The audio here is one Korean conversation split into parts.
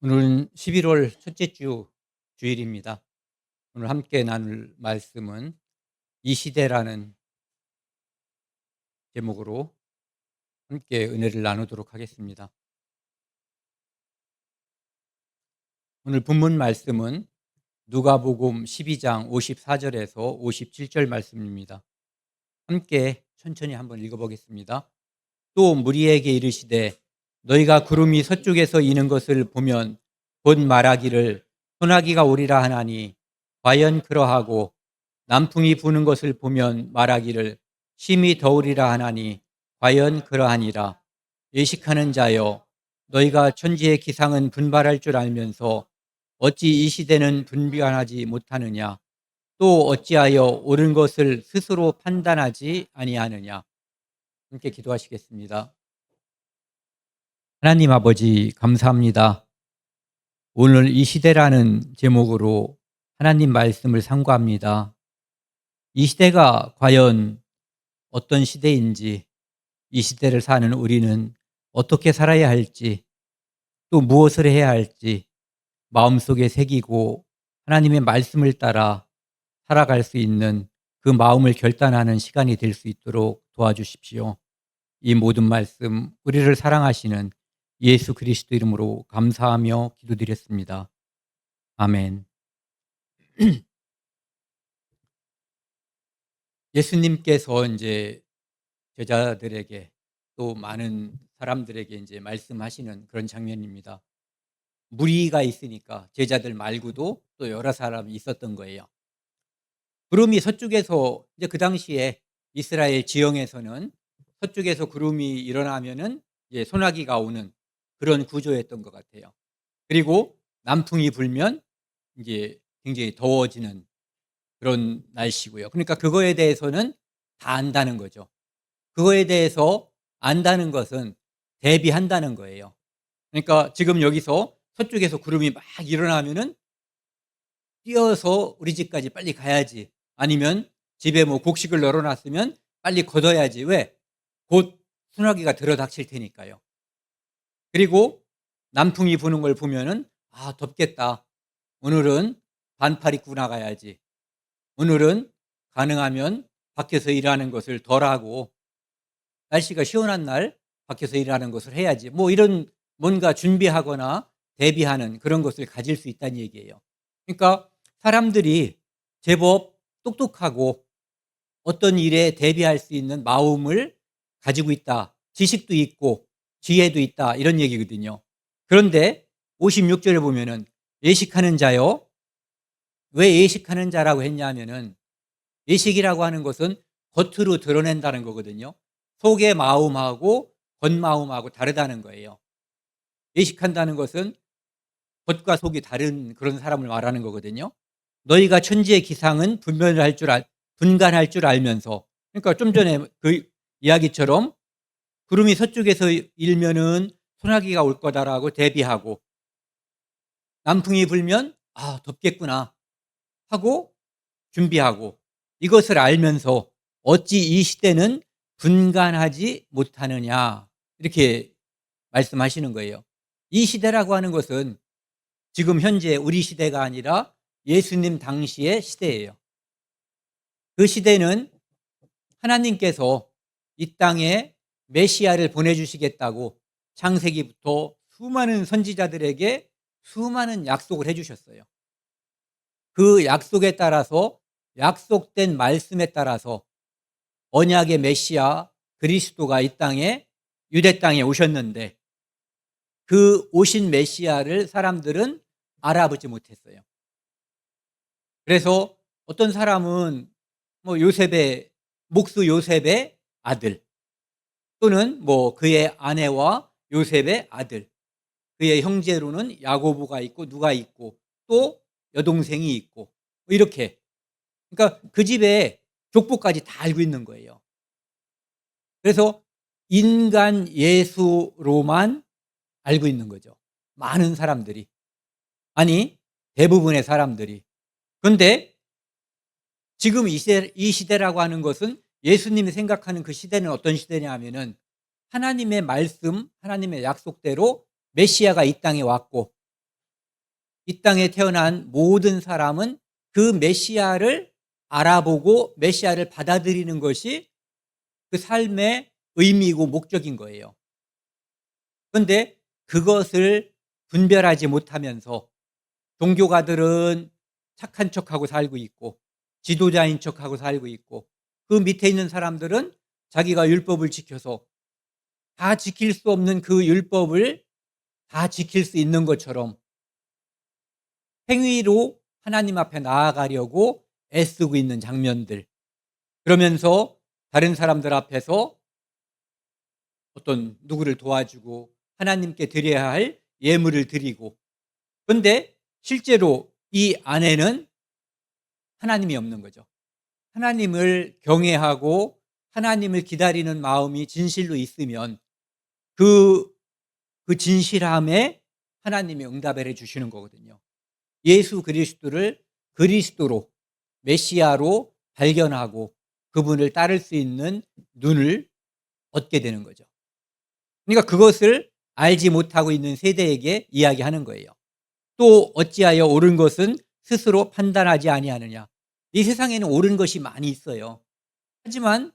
오늘은 11월 첫째 주일입니다. 오늘 함께 나눌 말씀은 이 시대라는 제목으로 함께 은혜를 나누도록 하겠습니다. 오늘 본문 말씀은 누가복음 12장 54절에서 57절 말씀입니다. 함께 천천히 한번 읽어보겠습니다. 또 무리에게 이르시되 너희가 구름이 서쪽에서 이는 것을 보면 곧 말하기를 소나기가 오리라 하나니 과연 그러하고 남풍이 부는 것을 보면 말하기를 심히 더우리라 하나니 과연 그러하니라. 예식하는 자여 너희가 천지의 기상은 분발할 줄 알면서 어찌 이 시대는 분별하지 못하느냐. 또 어찌하여 옳은 것을 스스로 판단하지 아니하느냐. 함께 기도하시겠습니다. 하나님 아버지 감사합니다. 오늘 이 시대라는 제목으로 하나님 말씀을 상고합니다. 이 시대가 과연 어떤 시대인지, 이 시대를 사는 우리는 어떻게 살아야 할지, 또 무엇을 해야 할지 마음속에 새기고 하나님의 말씀을 따라 살아갈 수 있는 그 마음을 결단하는 시간이 될 수 있도록 도와주십시오. 이 모든 말씀 우리를 사랑하시는 예수 그리스도 이름으로 감사하며 기도드렸습니다. 아멘. 예수님께서 이제 제자들에게 또 많은 사람들에게 이제 말씀하시는 그런 장면입니다. 무리가 있으니까 제자들 말고도 또 여러 사람이 있었던 거예요. 구름이 서쪽에서 이제 그 당시에 이스라엘 지형에서는 서쪽에서 구름이 일어나면은 이제 소나기가 오는 그런 구조였던 것 같아요. 그리고 남풍이 불면 이제 굉장히 더워지는 그런 날씨고요. 그러니까 그거에 대해서는 다 안다는 거죠. 그거에 대해서 안다는 것은 대비한다는 거예요. 그러니까 지금 여기서 서쪽에서 구름이 막 일어나면은 뛰어서 우리 집까지 빨리 가야지. 아니면 집에 뭐 곡식을 널어 놨으면 빨리 걷어야지. 왜? 곧 소나기가 들어닥칠 테니까요. 그리고 남풍이 부는 걸 보면은 아, 덥겠다. 오늘은 반팔 입고 나가야지. 오늘은 가능하면 밖에서 일하는 것을 덜 하고 날씨가 시원한 날 밖에서 일하는 것을 해야지. 뭐 이런 뭔가 준비하거나 대비하는 그런 것을 가질 수 있다는 얘기예요. 그러니까 사람들이 제법 똑똑하고 어떤 일에 대비할 수 있는 마음을 가지고 있다. 지식도 있고 지혜도 있다. 이런 얘기거든요. 그런데 56절에 보면은 예식하는 자요. 왜 예식하는 자라고 했냐면은 예식이라고 하는 것은 겉으로 드러낸다는 거거든요. 속의 마음하고 겉마음하고 다르다는 거예요. 예식한다는 것은 겉과 속이 다른 그런 사람을 말하는 거거든요. 너희가 천지의 기상은 분간할 줄 알면서, 그러니까 좀 전에 그 이야기처럼 구름이 서쪽에서 일면은 소나기가 올 거다라고 대비하고, 남풍이 불면 아, 덥겠구나 하고 준비하고, 이것을 알면서 어찌 이 시대는 분간하지 못하느냐, 이렇게 말씀하시는 거예요. 이 시대라고 하는 것은 지금 현재 우리 시대가 아니라 예수님 당시의 시대예요. 그 시대는 하나님께서 이 땅에 메시아를 보내주시겠다고 창세기부터 수많은 선지자들에게 수많은 약속을 해주셨어요. 그 약속에 따라서, 약속된 말씀에 따라서 언약의 메시아 그리스도가 이 땅에, 유대 땅에 오셨는데 그 오신 메시아를 사람들은 알아보지 못했어요. 그래서 어떤 사람은 뭐 요셉의, 목수 요셉의 아들, 또는 뭐 그의 아내와 요셉의 아들, 그의 형제로는 야고보가 있고 누가 있고 또 여동생이 있고 뭐 이렇게, 그러니까 그 집의 족보까지 다 알고 있는 거예요. 그래서 인간 예수로만 알고 있는 거죠. 많은 사람들이. 아니, 대부분의 사람들이. 그런데 지금 이 시대라고 하는 것은, 예수님이 생각하는 그 시대는 어떤 시대냐 하면은 하나님의 말씀, 하나님의 약속대로 메시아가 이 땅에 왔고 이 땅에 태어난 모든 사람은 그 메시아를 알아보고 메시아를 받아들이는 것이 그 삶의 의미이고 목적인 거예요. 그런데 그것을 분별하지 못하면서 종교가들은 착한 척하고 살고 있고 지도자인 척하고 살고 있고 그 밑에 있는 사람들은 자기가 율법을 지켜서 다 지킬 수 없는 그 율법을 다 지킬 수 있는 것처럼 행위로 하나님 앞에 나아가려고 애쓰고 있는 장면들, 그러면서 다른 사람들 앞에서 어떤 누구를 도와주고 하나님께 드려야 할 예물을 드리고, 그런데 실제로 이 안에는 하나님이 없는 거죠. 하나님을 경외하고 하나님을 기다리는 마음이 진실로 있으면 그, 그 진실함에 하나님이 응답을 해주시는 거거든요. 예수 그리스도를 그리스도로, 메시아로 발견하고 그분을 따를 수 있는 눈을 얻게 되는 거죠. 그러니까 그것을 알지 못하고 있는 세대에게 이야기하는 거예요. 또 어찌하여 옳은 것은 스스로 판단하지 아니하느냐. 이 세상에는 옳은 것이 많이 있어요. 하지만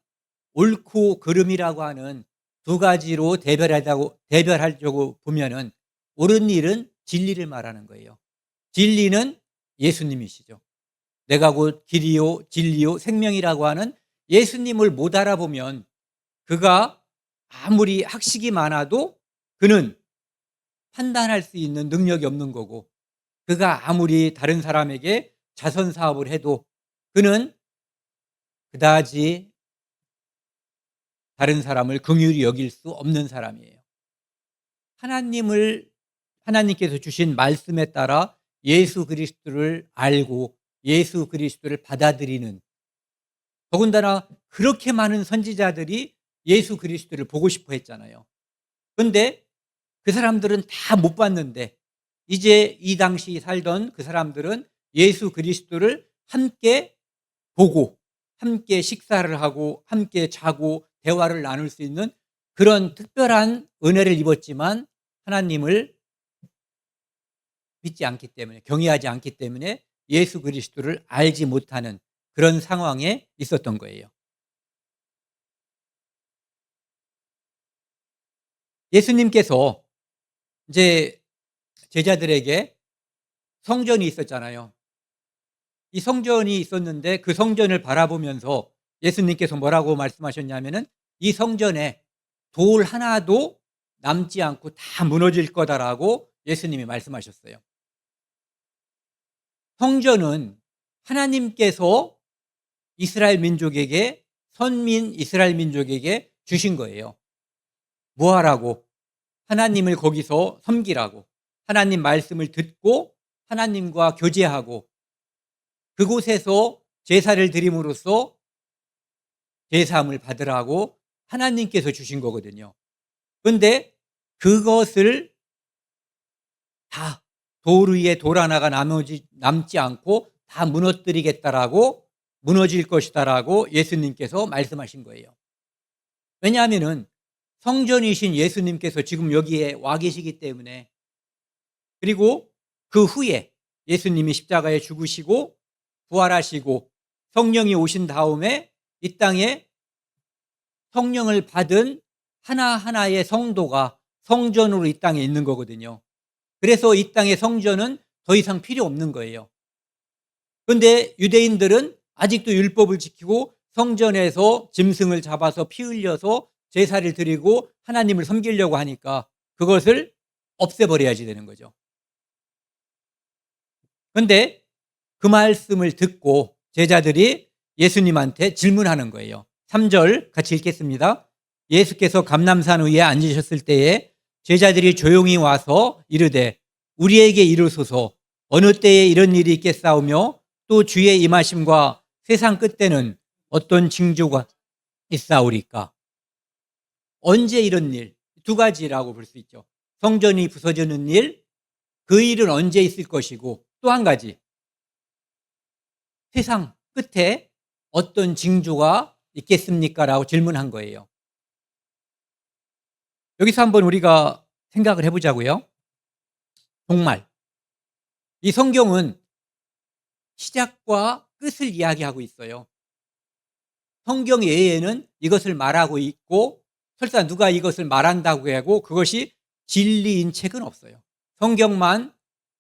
옳고 그름이라고 하는 두 가지로 대별하려고 보면은 옳은 일은 진리를 말하는 거예요. 진리는 예수님이시죠. 내가 곧 길이요 진리요 생명이라고 하는 예수님을 못 알아보면 그가 아무리 학식이 많아도 그는 판단할 수 있는 능력이 없는 거고, 그가 아무리 다른 사람에게 자선 사업을 해도 그는 그다지 다른 사람을 긍휼히 여길 수 없는 사람이에요. 하나님께서 주신 말씀에 따라 예수 그리스도를 알고 예수 그리스도를 받아들이는, 더군다나 그렇게 많은 선지자들이 예수 그리스도를 보고 싶어 했잖아요. 그런데 그 사람들은 다 못 봤는데 이제 이 당시 살던 그 사람들은 예수 그리스도를 함께 보고 함께 식사를 하고 함께 자고 대화를 나눌 수 있는 그런 특별한 은혜를 입었지만 하나님을 믿지 않기 때문에, 경외하지 않기 때문에 예수 그리스도를 알지 못하는 그런 상황에 있었던 거예요. 예수님께서 이제 제자들에게 성전이 있었잖아요. 이 성전이 있었는데 그 성전을 바라보면서 예수님께서 뭐라고 말씀하셨냐면은 이 성전에 돌 하나도 남지 않고 다 무너질 거다라고 예수님이 말씀하셨어요. 성전은 하나님께서 이스라엘 민족에게, 선민 이스라엘 민족에게 주신 거예요. 뭐 하라고? 하나님을 거기서 섬기라고. 하나님 말씀을 듣고 하나님과 교제하고 그곳에서 제사를 드림으로써 제사함을 받으라고 하나님께서 주신 거거든요. 그런데 그것을 다 돌 위에 돌 하나가 남지 않고 다 무너뜨리겠다라고, 무너질 것이다라고 예수님께서 말씀하신 거예요. 왜냐하면은 성전이신 예수님께서 지금 여기에 와 계시기 때문에, 그리고 그 후에 예수님이 십자가에 죽으시고 부활하시고 성령이 오신 다음에 이 땅에 성령을 받은 하나하나의 성도가 성전으로 이 땅에 있는 거거든요. 그래서 이 땅의 성전은 더 이상 필요 없는 거예요. 그런데 유대인들은 아직도 율법을 지키고 성전에서 짐승을 잡아서 피 흘려서 제사를 드리고 하나님을 섬기려고 하니까 그것을 없애버려야지 되는 거죠. 그런데 그 말씀을 듣고 제자들이 예수님한테 질문하는 거예요. 3절 같이 읽겠습니다. 예수께서 감람산 위에 앉으셨을 때에 제자들이 조용히 와서 이르되 우리에게 이르소서 어느 때에 이런 일이 있겠사오며 또 주의 임하심과 세상 끝때는 어떤 징조가 있사오리까. 언제 이런 일? 두 가지라고 볼 수 있죠. 성전이 부서지는 일, 그 일은 언제 있을 것이고, 또 한 가지, 세상 끝에 어떤 징조가 있겠습니까? 라고 질문한 거예요. 여기서 한번 우리가 생각을 해보자고요. 정말 이 성경은 시작과 끝을 이야기하고 있어요. 성경 외에는 이것을 말하고 있고 설사 누가 이것을 말한다고 하고 그것이 진리인 책은 없어요. 성경만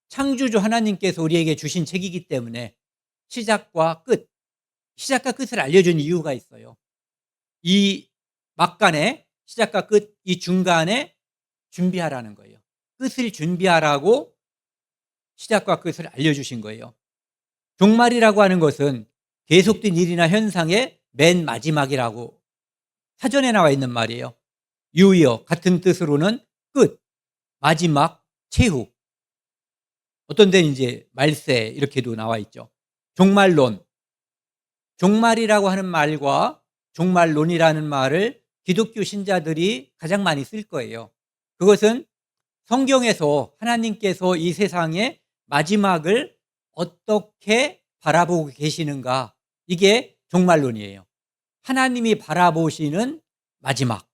창조주 하나님께서 우리에게 주신 책이기 때문에 시작과 끝을 알려준 이유가 있어요. 이 막간에 시작과 끝, 이 중간에 준비하라는 거예요. 끝을 준비하라고 시작과 끝을 알려주신 거예요. 종말이라고 하는 것은 계속된 일이나 현상의 맨 마지막이라고 사전에 나와 있는 말이에요. 유여 같은 뜻으로는 끝, 마지막, 최후. 어떤 데는 이제 말세 이렇게도 나와 있죠. 종말론. 종말이라고 하는 말과 종말론이라는 말을 기독교 신자들이 가장 많이 쓸 거예요. 그것은 성경에서 하나님께서 이 세상의 마지막을 어떻게 바라보고 계시는가, 이게 종말론이에요. 하나님이 바라보시는 마지막.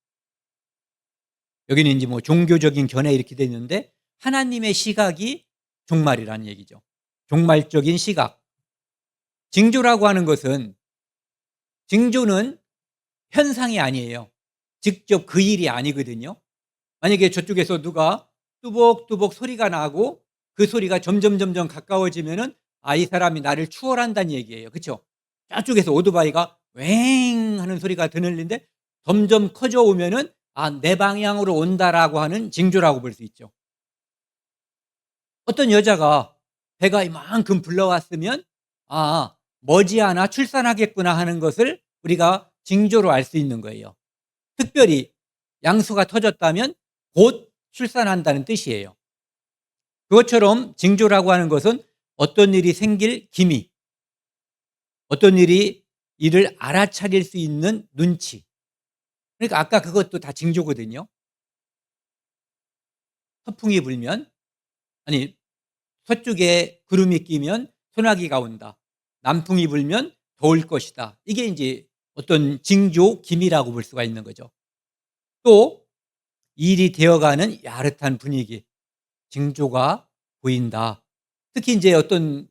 여기는 이제 뭐 종교적인 견해 이렇게 되어 있는데 하나님의 시각이 종말이라는 얘기죠. 종말적인 시각. 징조라고 하는 것은, 징조는 현상이 아니에요. 직접 그 일이 아니거든요. 만약에 저쪽에서 누가 뚜벅뚜벅 소리가 나고 그 소리가 점점 가까워지면은 이 사람이 나를 추월한다는 얘기예요. 그렇죠? 저쪽에서 오토바이가 웽 하는 소리가 들리는데 점점 커져 오면은 내 방향으로 온다라고 하는 징조라고 볼 수 있죠. 어떤 여자가 배가 이만큼 불러왔으면 머지않아 출산하겠구나 하는 것을 우리가 징조로 알 수 있는 거예요. 특별히 양수가 터졌다면 곧 출산한다는 뜻이에요. 그것처럼 징조라고 하는 것은 어떤 일이 생길 기미, 어떤 일을 알아차릴 수 있는 눈치. 그러니까 아까 그것도 다 징조거든요. 서풍이 불면, 서쪽에 구름이 끼면 소나기가 온다. 남풍이 불면 더울 것이다. 이게 이제 어떤 징조, 기미라고 볼 수가 있는 거죠. 또 일이 되어가는 야릇한 분위기, 징조가 보인다. 특히 이제 어떤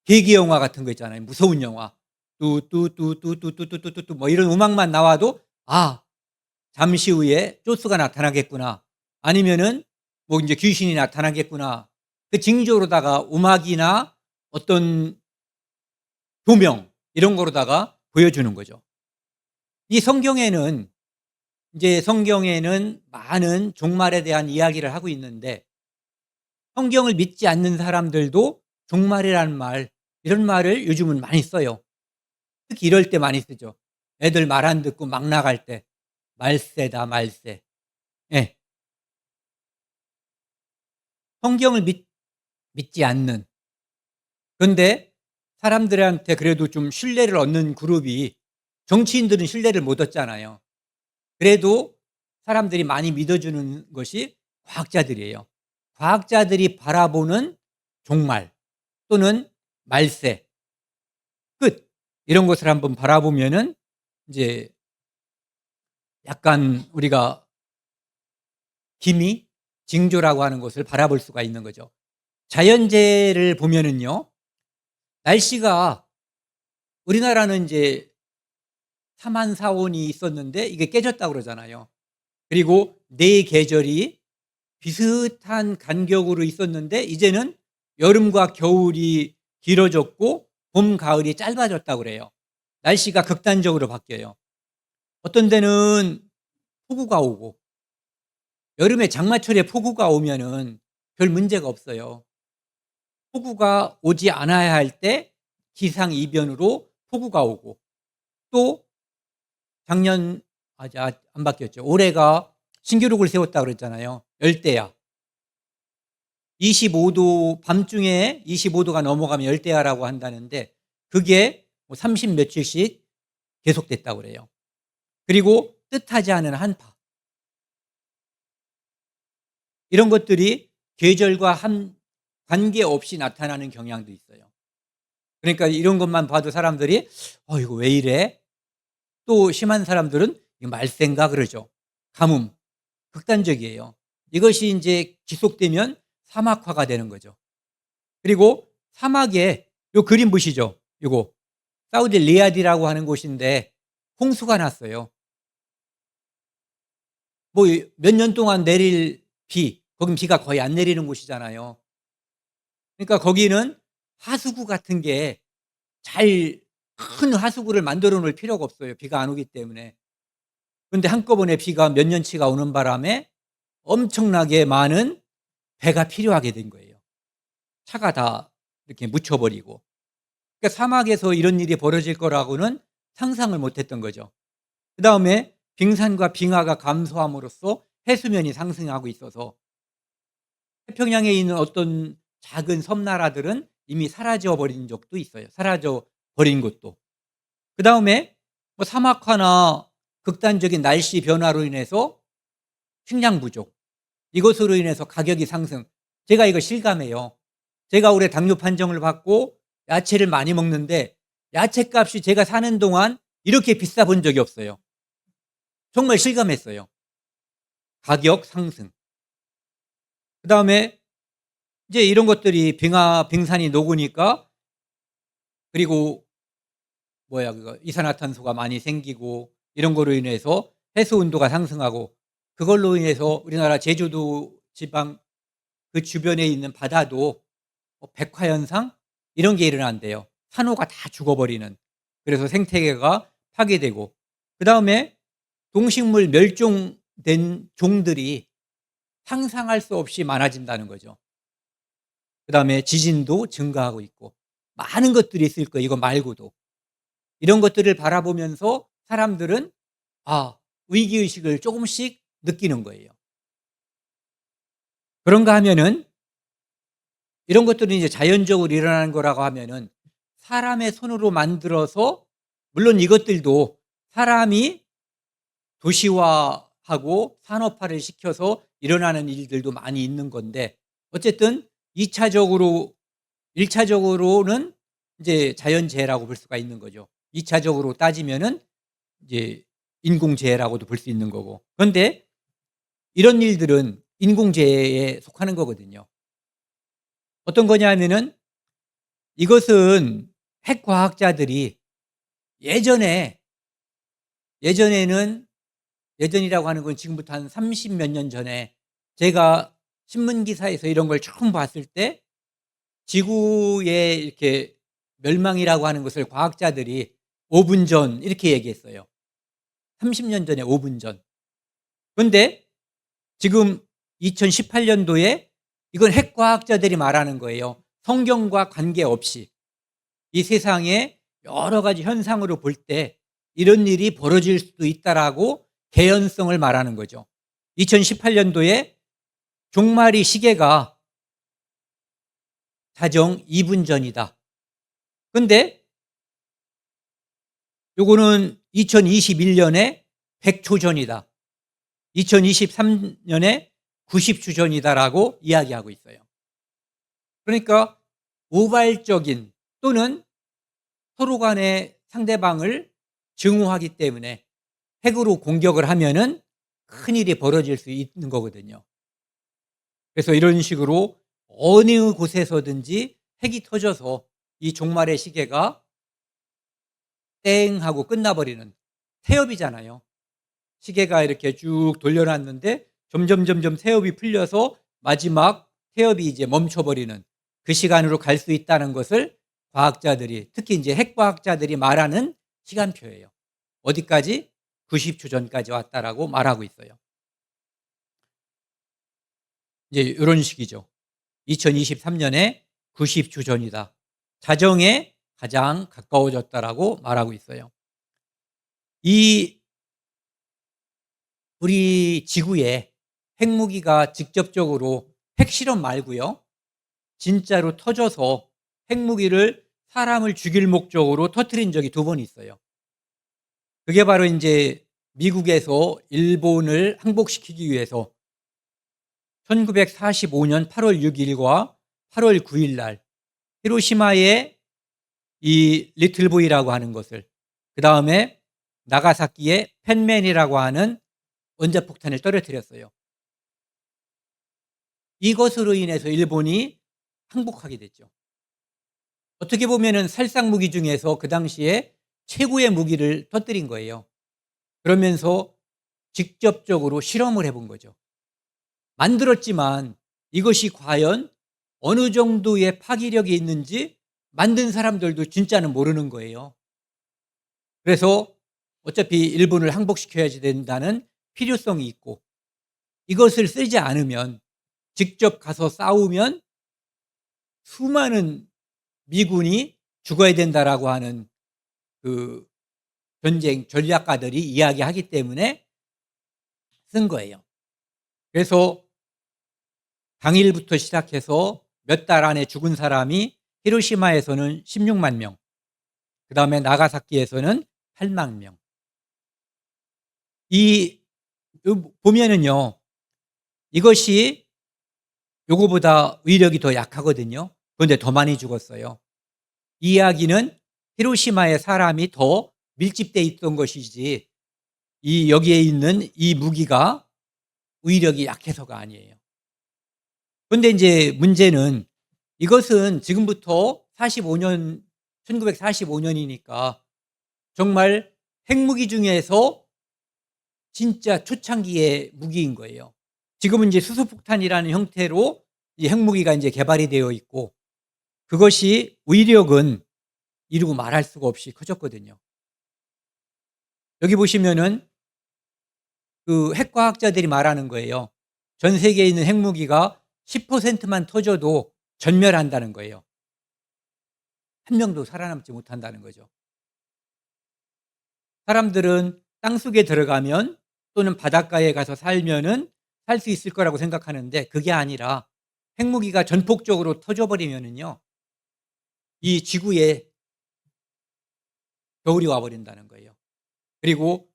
계기 영화 같은 거 있잖아요. 무서운 영화. 뚜뚜뚜뚜뚜뚜뚜뚜뚜 뭐 이런 음악만 나와도 잠시 후에 쪼스가 나타나겠구나. 아니면은 뭐 이제 귀신이 나타나겠구나. 그 징조로다가 음악이나 어떤 조명 이런 거로다가 보여주는 거죠. 이 성경에는 많은 종말에 대한 이야기를 하고 있는데 성경을 믿지 않는 사람들도 종말이라는 말, 이런 말을 요즘은 많이 써요. 특히 이럴 때 많이 쓰죠. 애들 말 안 듣고 막 나갈 때 말세다 말세. 예. 성경을 믿지 않는, 그런데 사람들한테 그래도 좀 신뢰를 얻는 그룹이, 정치인들은 신뢰를 못 얻잖아요. 그래도 사람들이 많이 믿어주는 것이 과학자들이에요. 과학자들이 바라보는 종말 또는 말세, 끝, 이런 것을 한번 바라보면은 이제 약간 우리가 기미, 징조라고 하는 것을 바라볼 수가 있는 거죠. 자연재해를 보면은요, 날씨가, 우리나라는 이제 사만사온이 있었는데 이게 깨졌다고 그러잖아요. 그리고 네 계절이 비슷한 간격으로 있었는데 이제는 여름과 겨울이 길어졌고 봄, 가을이 짧아졌다고 그래요. 날씨가 극단적으로 바뀌어요. 어떤 데는 폭우가 오고, 여름에 장마철에 폭우가 오면은 별 문제가 없어요. 폭우가 오지 않아야 할 때 기상이변으로 폭우가 오고, 또 작년 안 바뀌었죠. 올해가 신기록을 세웠다고 그랬잖아요. 열대야. 25도, 밤중에 25도가 넘어가면 열대야라고 한다는데 그게 30 며칠씩 계속됐다고 그래요. 그리고 뜻하지 않은 한파. 이런 것들이 계절과 관계없이 나타나는 경향도 있어요. 그러니까 이런 것만 봐도 사람들이 이거 왜 이래? 또 심한 사람들은 이거 말세인가 그러죠. 가뭄. 극단적이에요. 이것이 이제 지속되면 사막화가 되는 거죠. 그리고 사막에 요 그림 보시죠? 요거. 사우디 리야드라고 하는 곳인데 홍수가 났어요. 뭐 몇 년 동안 내릴 비, 거긴 비가 거의 안 내리는 곳이잖아요. 그러니까 거기는 하수구 같은 게 잘 큰 하수구를 만들어 놓을 필요가 없어요, 비가 안 오기 때문에. 근데 한꺼번에 비가 몇 년치가 오는 바람에 엄청나게 많은 배가 필요하게 된 거예요. 차가 다 이렇게 묻혀 버리고. 그러니까 사막에서 이런 일이 벌어질 거라고는 상상을 못 했던 거죠. 그다음에 빙산과 빙하가 감소함으로써 해수면이 상승하고 있어서 태평양에 있는 어떤 작은 섬나라들은 이미 사라져 버린 적도 있어요. 사라져 버린 곳도. 그다음에 뭐 사막화나 극단적인 날씨 변화로 인해서 식량 부족, 이것으로 인해서 가격이 상승. 제가 이거 실감해요. 제가 올해 당뇨 판정을 받고 야채를 많이 먹는데 야채값이 제가 사는 동안 이렇게 비싸 본 적이 없어요. 정말 실감했어요. 가격 상승. 그다음에 이제 이런 것들이 빙산이 녹으니까, 그리고 그거 이산화탄소가 많이 생기고 이런 거로 인해서 해수 온도가 상승하고, 그걸로 인해서 우리나라 제주도 지방 그 주변에 있는 바다도 백화 현상 이런 게 일어난대요. 산호가 다 죽어버리는. 그래서 생태계가 파괴되고, 그다음에 동식물 멸종된 종들이 상상할 수 없이 많아진다는 거죠. 그다음에 지진도 증가하고 있고 많은 것들이 있을 거예요, 이거 말고도. 이런 것들을 바라보면서 사람들은 위기의식을 조금씩 느끼는 거예요. 그런가 하면은 이런 것들이 이제 자연적으로 일어나는 거라고 하면은 사람의 손으로 만들어서, 물론 이것들도 사람이 도시화하고 산업화를 시켜서 일어나는 일들도 많이 있는 건데, 어쨌든 2차적으로 1차적으로는 이제 자연재해라고 볼 수가 있는 거죠. 2차적으로 따지면은 이제 인공재해라고도 볼 수 있는 거고. 그런데 이런 일들은 인공재해에 속하는 거거든요. 어떤 거냐 하면은 이것은 핵과학자들이 예전에는, 예전이라고 하는 건 지금부터 한 30 몇 년 전에 제가 신문 기사에서 이런 걸 처음 봤을 때 지구의 이렇게 멸망이라고 하는 것을 과학자들이 5분 전 이렇게 얘기했어요. 30년 전에 5분 전. 그런데 지금 2018년도에 이건 핵과학자들이 말하는 거예요. 성경과 관계없이 이 세상에 여러 가지 현상으로 볼 때 이런 일이 벌어질 수도 있다라고 개연성을 말하는 거죠. 2018년도에 종말이 시계가 자정 2분 전이다. 그런데 요거는 2021년에 100초 전이다. 2023년에 90초 전이다라고 이야기하고 있어요. 그러니까 우발적인 또는 서로 간에 상대방을 증오하기 때문에 핵으로 공격을 하면은 큰일이 벌어질 수 있는 거거든요. 그래서 이런 식으로 어느 곳에서든지 핵이 터져서 이 종말의 시계가 땡 하고 끝나버리는, 태엽이잖아요. 시계가 이렇게 쭉 돌려놨는데 점점 태엽이 풀려서 마지막 태엽이 이제 멈춰버리는 그 시간으로 갈 수 있다는 것을 과학자들이, 특히 이제 핵과학자들이 말하는 시간표예요. 어디까지? 90초 전까지 왔다라고 말하고 있어요. 이제 이런 식이죠. 2023년에 90초 전이다. 자정에 가장 가까워졌다라고 말하고 있어요. 이 우리 지구에 핵무기가 직접적으로, 핵실험 말고요, 진짜로 터져서 핵무기를 사람을 죽일 목적으로 터뜨린 적이 2번 있어요. 그게 바로 이제 미국에서 일본을 항복시키기 위해서 1945년 8월 6일과 8월 9일 날 히로시마에 이 리틀보이라고 하는 것을, 그다음에 나가사키에 펜맨이라고 하는 원자폭탄을 떨어뜨렸어요. 이것으로 인해서 일본이 항복하게 됐죠. 어떻게 보면은 살상 무기 중에서 그 당시에 최고의 무기를 터뜨린 거예요. 그러면서 직접적으로 실험을 해본 거죠. 만들었지만 이것이 과연 어느 정도의 파괴력이 있는지 만든 사람들도 진짜는 모르는 거예요. 그래서 어차피 일본을 항복시켜야 된다는 필요성이 있고, 이것을 쓰지 않으면, 직접 가서 싸우면 수많은 미군이 죽어야 된다라고 하는 그 전쟁 전략가들이 이야기하기 때문에 쓴 거예요. 그래서 당일부터 시작해서 몇 달 안에 죽은 사람이 히로시마에서는 16만 명, 그다음에 나가사키에서는 8만 명. 이 보면은요, 이것이 요거보다 위력이 더 약하거든요. 그런데 더 많이 죽었어요. 이 이야기는 히로시마에 사람이 더 밀집돼 있던 것이지, 이 여기에 있는 이 무기가 위력이 약해서가 아니에요. 그런데 이제 문제는, 이것은 지금부터 45년, 1945년이니까 정말 핵무기 중에서 진짜 초창기의 무기인 거예요. 지금은 이제 수소폭탄이라는 형태로 이 핵무기가 이제 개발이 되어 있고, 그것이 위력은 이루고 말할 수가 없이 커졌거든요. 여기 보시면은 그 핵과학자들이 말하는 거예요. 전 세계에 있는 핵무기가 10%만 터져도 전멸한다는 거예요. 한 명도 살아남지 못한다는 거죠. 사람들은 땅속에 들어가면 또는 바닷가에 가서 살면은 살 수 있을 거라고 생각하는데, 그게 아니라 핵무기가 전폭적으로 터져버리면은요, 이 지구에 겨울이 와버린다는 거예요. 그리고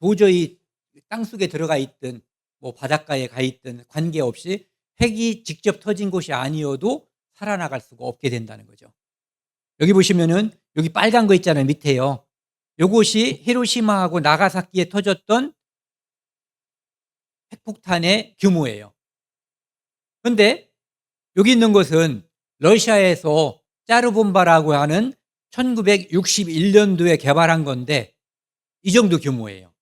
도저히 땅속에 들어가 있든 뭐 바닷가에 가 있든 관계없이 핵이 직접 터진 곳이 아니어도 살아나갈 수가 없게 된다는 거죠. 여기 보시면은 여기 빨간 거 있잖아요, 밑에요. 요것이 히로시마하고 나가사키에 터졌던 핵폭탄의 규모예요. 그런데 여기 있는 것은 러시아에서 짜르본바라고 하는 1961년도에 개발한 건데, 이 정도 규모예요.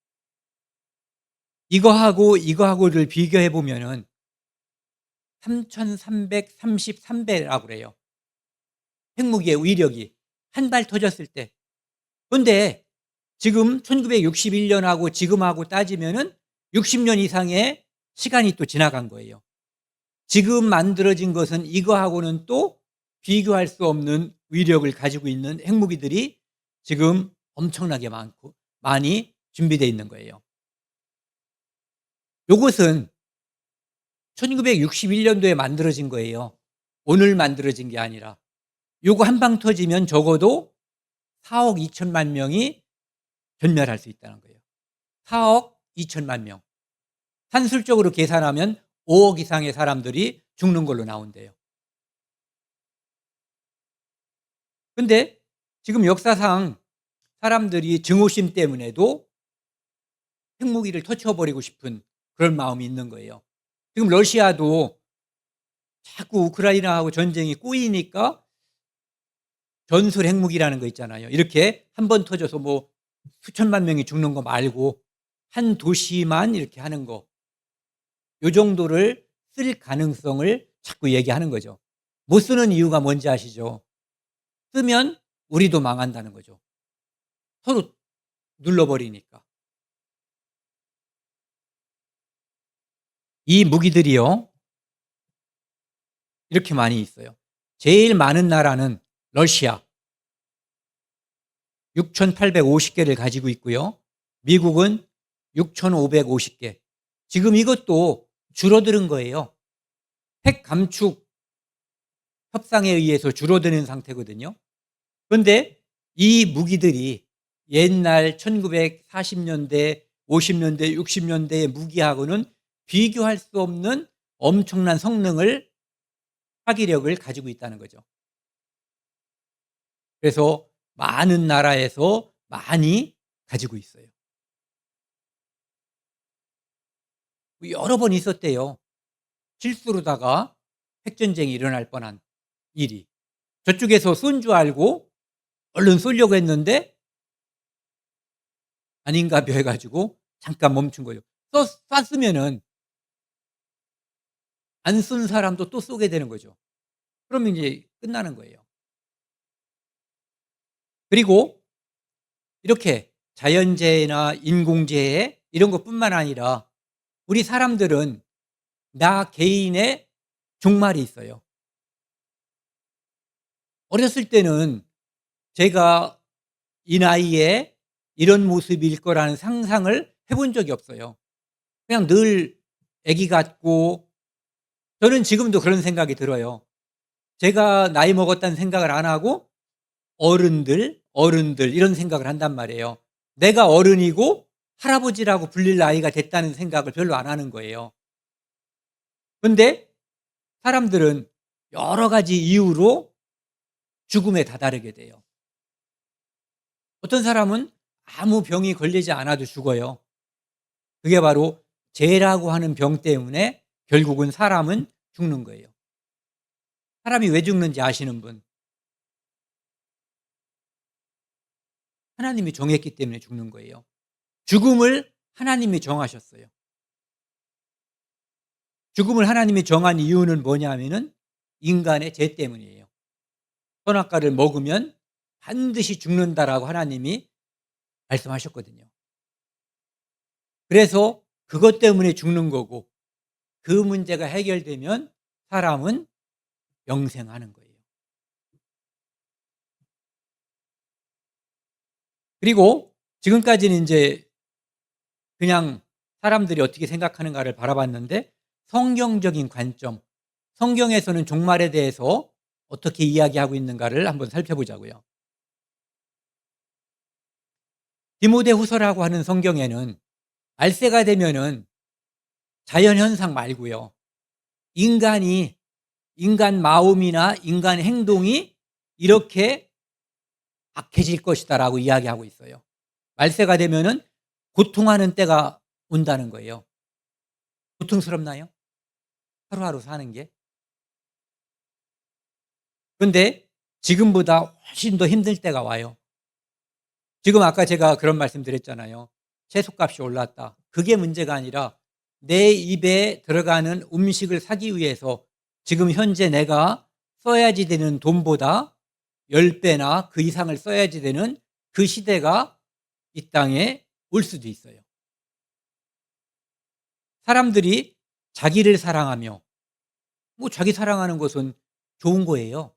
이거하고 이거하고를 비교해 보면은 3,333배라고 그래요. 핵무기의 위력이 한 발 터졌을 때. 그런데 지금 1961년하고 지금하고 따지면은 60년 이상의 시간이 또 지나간 거예요. 지금 만들어진 것은 이거하고는 또 비교할 수 없는 위력을 가지고 있는 핵무기들이 지금 엄청나게 많고 많이 준비되어 있는 거예요. 요것은 1961년도에 만들어진 거예요. 오늘 만들어진 게 아니라. 요거 한 방 터지면 적어도 4억 2천만 명이 전멸할 수 있다는 거예요. 4억 2천만 명. 산술적으로 계산하면 5억 이상의 사람들이 죽는 걸로 나온대요. 근데 지금 역사상 사람들이 증오심 때문에도 핵무기를 터치해버리고 싶은 그런 마음이 있는 거예요. 지금 러시아도 자꾸 우크라이나하고 전쟁이 꼬이니까 전술 핵무기라는 거 있잖아요. 이렇게 한 번 터져서 뭐 수천만 명이 죽는 거 말고 한 도시만 이렇게 하는 거, 요 정도를 쓸 가능성을 자꾸 얘기하는 거죠. 못 쓰는 이유가 뭔지 아시죠? 쓰면 우리도 망한다는 거죠. 서로 눌러버리니까. 이 무기들이요, 이렇게 많이 있어요. 제일 많은 나라는 러시아, 6,850개를 가지고 있고요. 미국은 6,550개. 지금 이것도 줄어드는 거예요. 핵 감축 협상에 의해서 줄어드는 상태거든요. 그런데 이 무기들이 옛날 1940년대, 50년대, 60년대의 무기하고는 비교할 수 없는 엄청난 성능을, 파괴력을 가지고 있다는 거죠. 그래서 많은 나라에서 많이 가지고 있어요. 여러 번 있었대요. 실수로다가 핵전쟁이 일어날 뻔한 일이. 저쪽에서 쏜 줄 알고 얼른 쏘려고 했는데 아닌가벼 해 가지고 잠깐 멈춘 거예요. 쐈으면은 안 쏜 사람도 또 쏘게 되는 거죠. 그러면 이제 끝나는 거예요. 그리고 이렇게 자연재해나 인공재해 이런 것뿐만 아니라 우리 사람들은 나 개인의 종말이 있어요. 어렸을 때는 제가 이 나이에 이런 모습일 거라는 상상을 해본 적이 없어요. 그냥 늘 아기 같고, 저는 지금도 그런 생각이 들어요. 제가 나이 먹었다는 생각을 안 하고 어른들 이런 생각을 한단 말이에요. 내가 어른이고 할아버지라고 불릴 나이가 됐다는 생각을 별로 안 하는 거예요. 근데 사람들은 여러 가지 이유로 죽음에 다다르게 돼요. 어떤 사람은 아무 병이 걸리지 않아도 죽어요. 그게 바로 죄라고 하는 병 때문에 결국은 사람은 죽는 거예요. 사람이 왜 죽는지 아시는 분? 하나님이 정했기 때문에 죽는 거예요. 죽음을 하나님이 정하셨어요. 죽음을 하나님이 정한 이유는 뭐냐면은 인간의 죄 때문이에요. 선악과를 먹으면 반드시 죽는다라고 하나님이 말씀하셨거든요. 그래서 그것 때문에 죽는 거고, 그 문제가 해결되면 사람은 영생하는 거예요. 그리고 지금까지는 이제 그냥 사람들이 어떻게 생각하는가를 바라봤는데, 성경적인 관점, 성경에서는 종말에 대해서 어떻게 이야기하고 있는가를 한번 살펴보자고요. 디모데후서라고 하는 성경에는 말세가 되면은 자연 현상 말고요, 인간 마음이나 인간 행동이 이렇게 악해질 것이다라고 이야기하고 있어요. 말세가 되면은 고통하는 때가 온다는 거예요. 고통스럽나요? 하루하루 사는 게? 그런데 지금보다 훨씬 더 힘들 때가 와요. 지금 아까 제가 그런 말씀 드렸잖아요. 채소값이 올랐다. 그게 문제가 아니라 내 입에 들어가는 음식을 사기 위해서 지금 현재 내가 써야지 되는 돈보다 10배나 그 이상을 써야지 되는 그 시대가 이 땅에 올 수도 있어요. 사람들이 자기를 사랑하며, 자기 사랑하는 것은 좋은 거예요.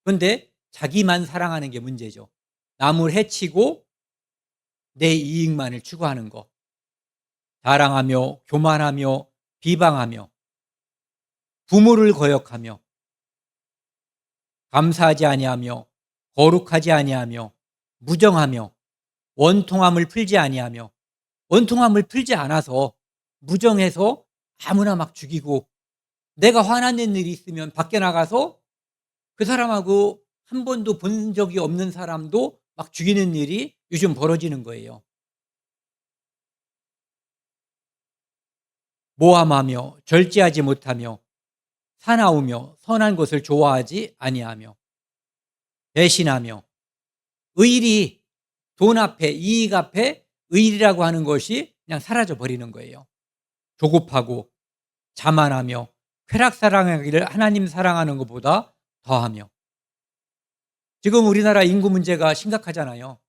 그런데 자기만 사랑하는 게 문제죠. 남을 해치고 내 이익만을 추구하는 거. 자랑하며 교만하며 비방하며 부모를 거역하며 감사하지 아니하며 거룩하지 아니하며 무정하며 원통함을 풀지 아니하며, 원통함을 풀지 않아서 무정해서 아무나 막 죽이고, 내가 화나는 일이 있으면 밖에 나가서 그 사람하고 한 번도 본 적이 없는 사람도 막 죽이는 일이 요즘 벌어지는 거예요. 모함하며 절제하지 못하며 사나우며 선한 것을 좋아하지 아니하며 배신하며, 의리, 돈 앞에 이익 앞에 의리라고 하는 것이 그냥 사라져 버리는 거예요. 조급하고 자만하며 쾌락 사랑하기를 하나님 사랑하는 것보다 더하며. 지금 우리나라 인구 문제가 심각하잖아요.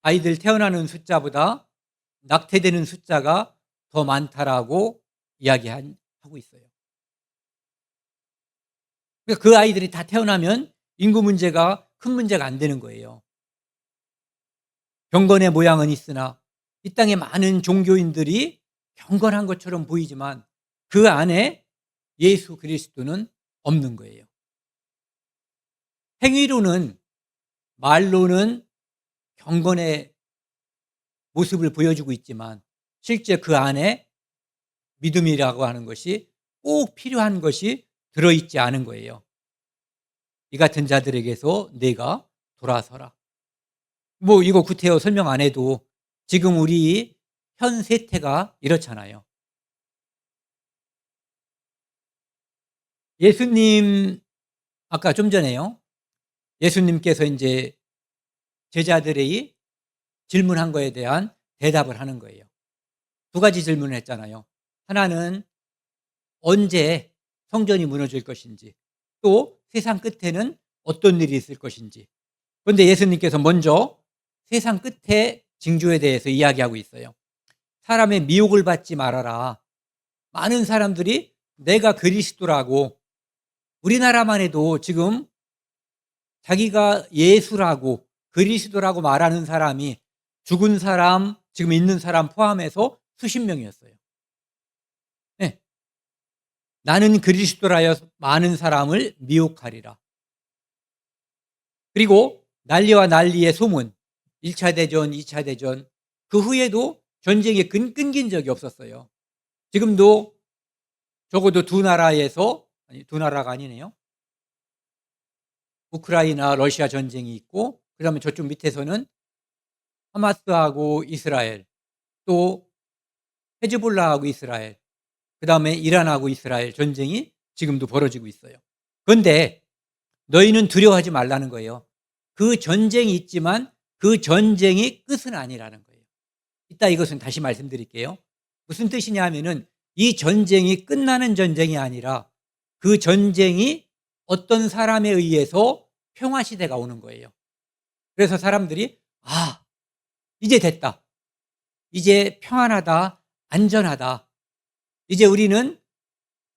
아이들 태어나는 숫자보다 낙태되는 숫자가 더 많다라고 이야기하고 있어요. 그러니까 그 아이들이 다 태어나면 인구 문제가 큰 문제가 안 되는 거예요. 경건의 모양은 있으나 이 땅에 많은 종교인들이 경건한 것처럼 보이지만 그 안에 예수 그리스도는 없는 거예요. 행위로는, 말로는 경건의 모습을 보여주고 있지만 실제 그 안에 믿음이라고 하는 것이 꼭 필요한 것이 들어있지 않은 거예요. 이 같은 자들에게서 내가 돌아서라. 이거 구태여 설명 안 해도 지금 우리 현 세태가 이렇잖아요. 예수님 아까 좀 전에요. 예수님께서 인제 제자들이 질문한 거에 대한 대답을 하는 거예요. 두 가지 질문을 했잖아요. 하나는 언제 성전이 무너질 것인지, 또 세상 끝에는 어떤 일이 있을 것인지. 그런데 예수님께서 먼저 세상 끝의 징조에 대해서 이야기하고 있어요. 사람의 미혹을 받지 말아라. 많은 사람들이 내가 그리스도라고, 우리나라만 해도 지금 자기가 예수라고 그리스도라고 말하는 사람이 죽은 사람, 지금 있는 사람 포함해서 수십 명이었어요. 네. 나는 그리스도라여 많은 사람을 미혹하리라. 그리고 난리와 난리의 소문, 1차 대전, 2차 대전, 그 후에도 전쟁이 끊긴 적이 없었어요. 지금도 적어도 두 나라에서, 아니 두 나라가 아니네요. 우크라이나 러시아 전쟁이 있고, 그다음에 저쪽 밑에서는 하마스하고 이스라엘, 또 헤즈볼라하고 이스라엘, 그다음에 이란하고 이스라엘 전쟁이 지금도 벌어지고 있어요. 그런데 너희는 두려워하지 말라는 거예요. 그 전쟁이 있지만 그 전쟁이 끝은 아니라는 거예요. 이따 이것은 다시 말씀드릴게요. 무슨 뜻이냐 하면은 이 전쟁이 끝나는 전쟁이 아니라 그 전쟁이 어떤 사람에 의해서 평화 시대가 오는 거예요. 그래서 사람들이 이제 됐다. 이제 평안하다. 안전하다. 이제 우리는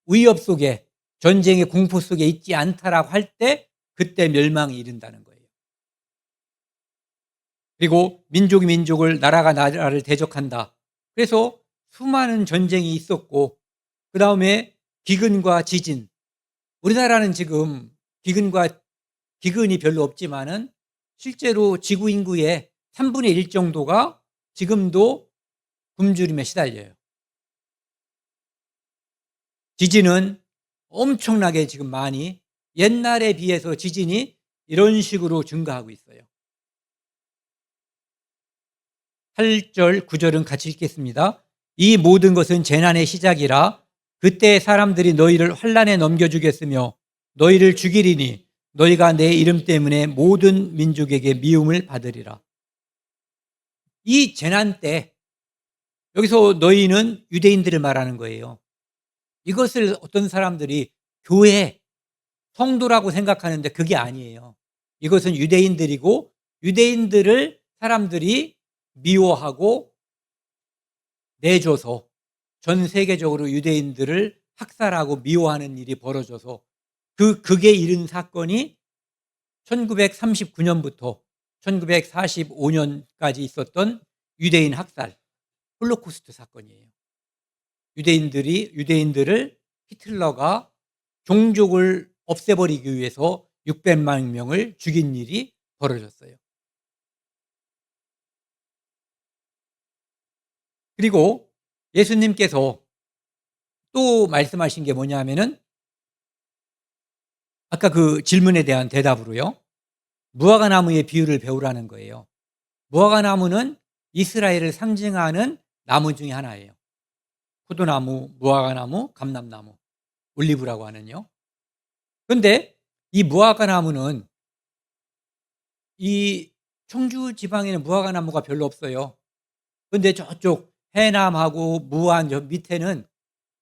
위협 속에, 전쟁의 공포 속에 있지 않다라고 할 때 그때 멸망이 이른다는 거예요. 그리고 민족이 민족을, 나라가 나라를 대적한다. 그래서 수많은 전쟁이 있었고, 그 다음에 기근과 지진. 우리나라는 지금 기근이 별로 없지만은 실제로 지구 인구의 3분의 1 정도가 지금도 굶주림에 시달려요. 지진은 엄청나게 지금 많이, 옛날에 비해서 지진이 이런 식으로 증가하고 있어요. 8절, 9절은 같이 읽겠습니다. 이 모든 것은 재난의 시작이라. 그때 사람들이 너희를 환난에 넘겨주겠으며 너희를 죽이리니 너희가 내 이름 때문에 모든 민족에게 미움을 받으리라. 이 재난 때, 여기서 너희는 유대인들을 말하는 거예요. 이것을 어떤 사람들이 교회, 성도라고 생각하는데 그게 아니에요. 이것은 유대인들이고, 유대인들을 사람들이 미워하고 내줘서 전 세계적으로 유대인들을 학살하고 미워하는 일이 벌어져서 극에 이른 사건이 1939년부터 1945년까지 있었던 유대인 학살, 홀로코스트 사건이에요. 유대인들을 히틀러가 종족을 없애버리기 위해서 600만 명을 죽인 일이 벌어졌어요. 그리고 예수님께서 또 말씀하신 게 뭐냐면은, 아까 그 질문에 대한 대답으로요, 무화과나무의 비유를 배우라는 거예요. 무화과나무는 이스라엘을 상징하는 나무 중에 하나예요. 포도나무, 무화과나무, 감람나무, 올리브라고 하는요. 그런데 이 무화과나무는, 이 청주 지방에는 무화과나무가 별로 없어요. 그런데 저쪽 해남하고 무안 저 밑에는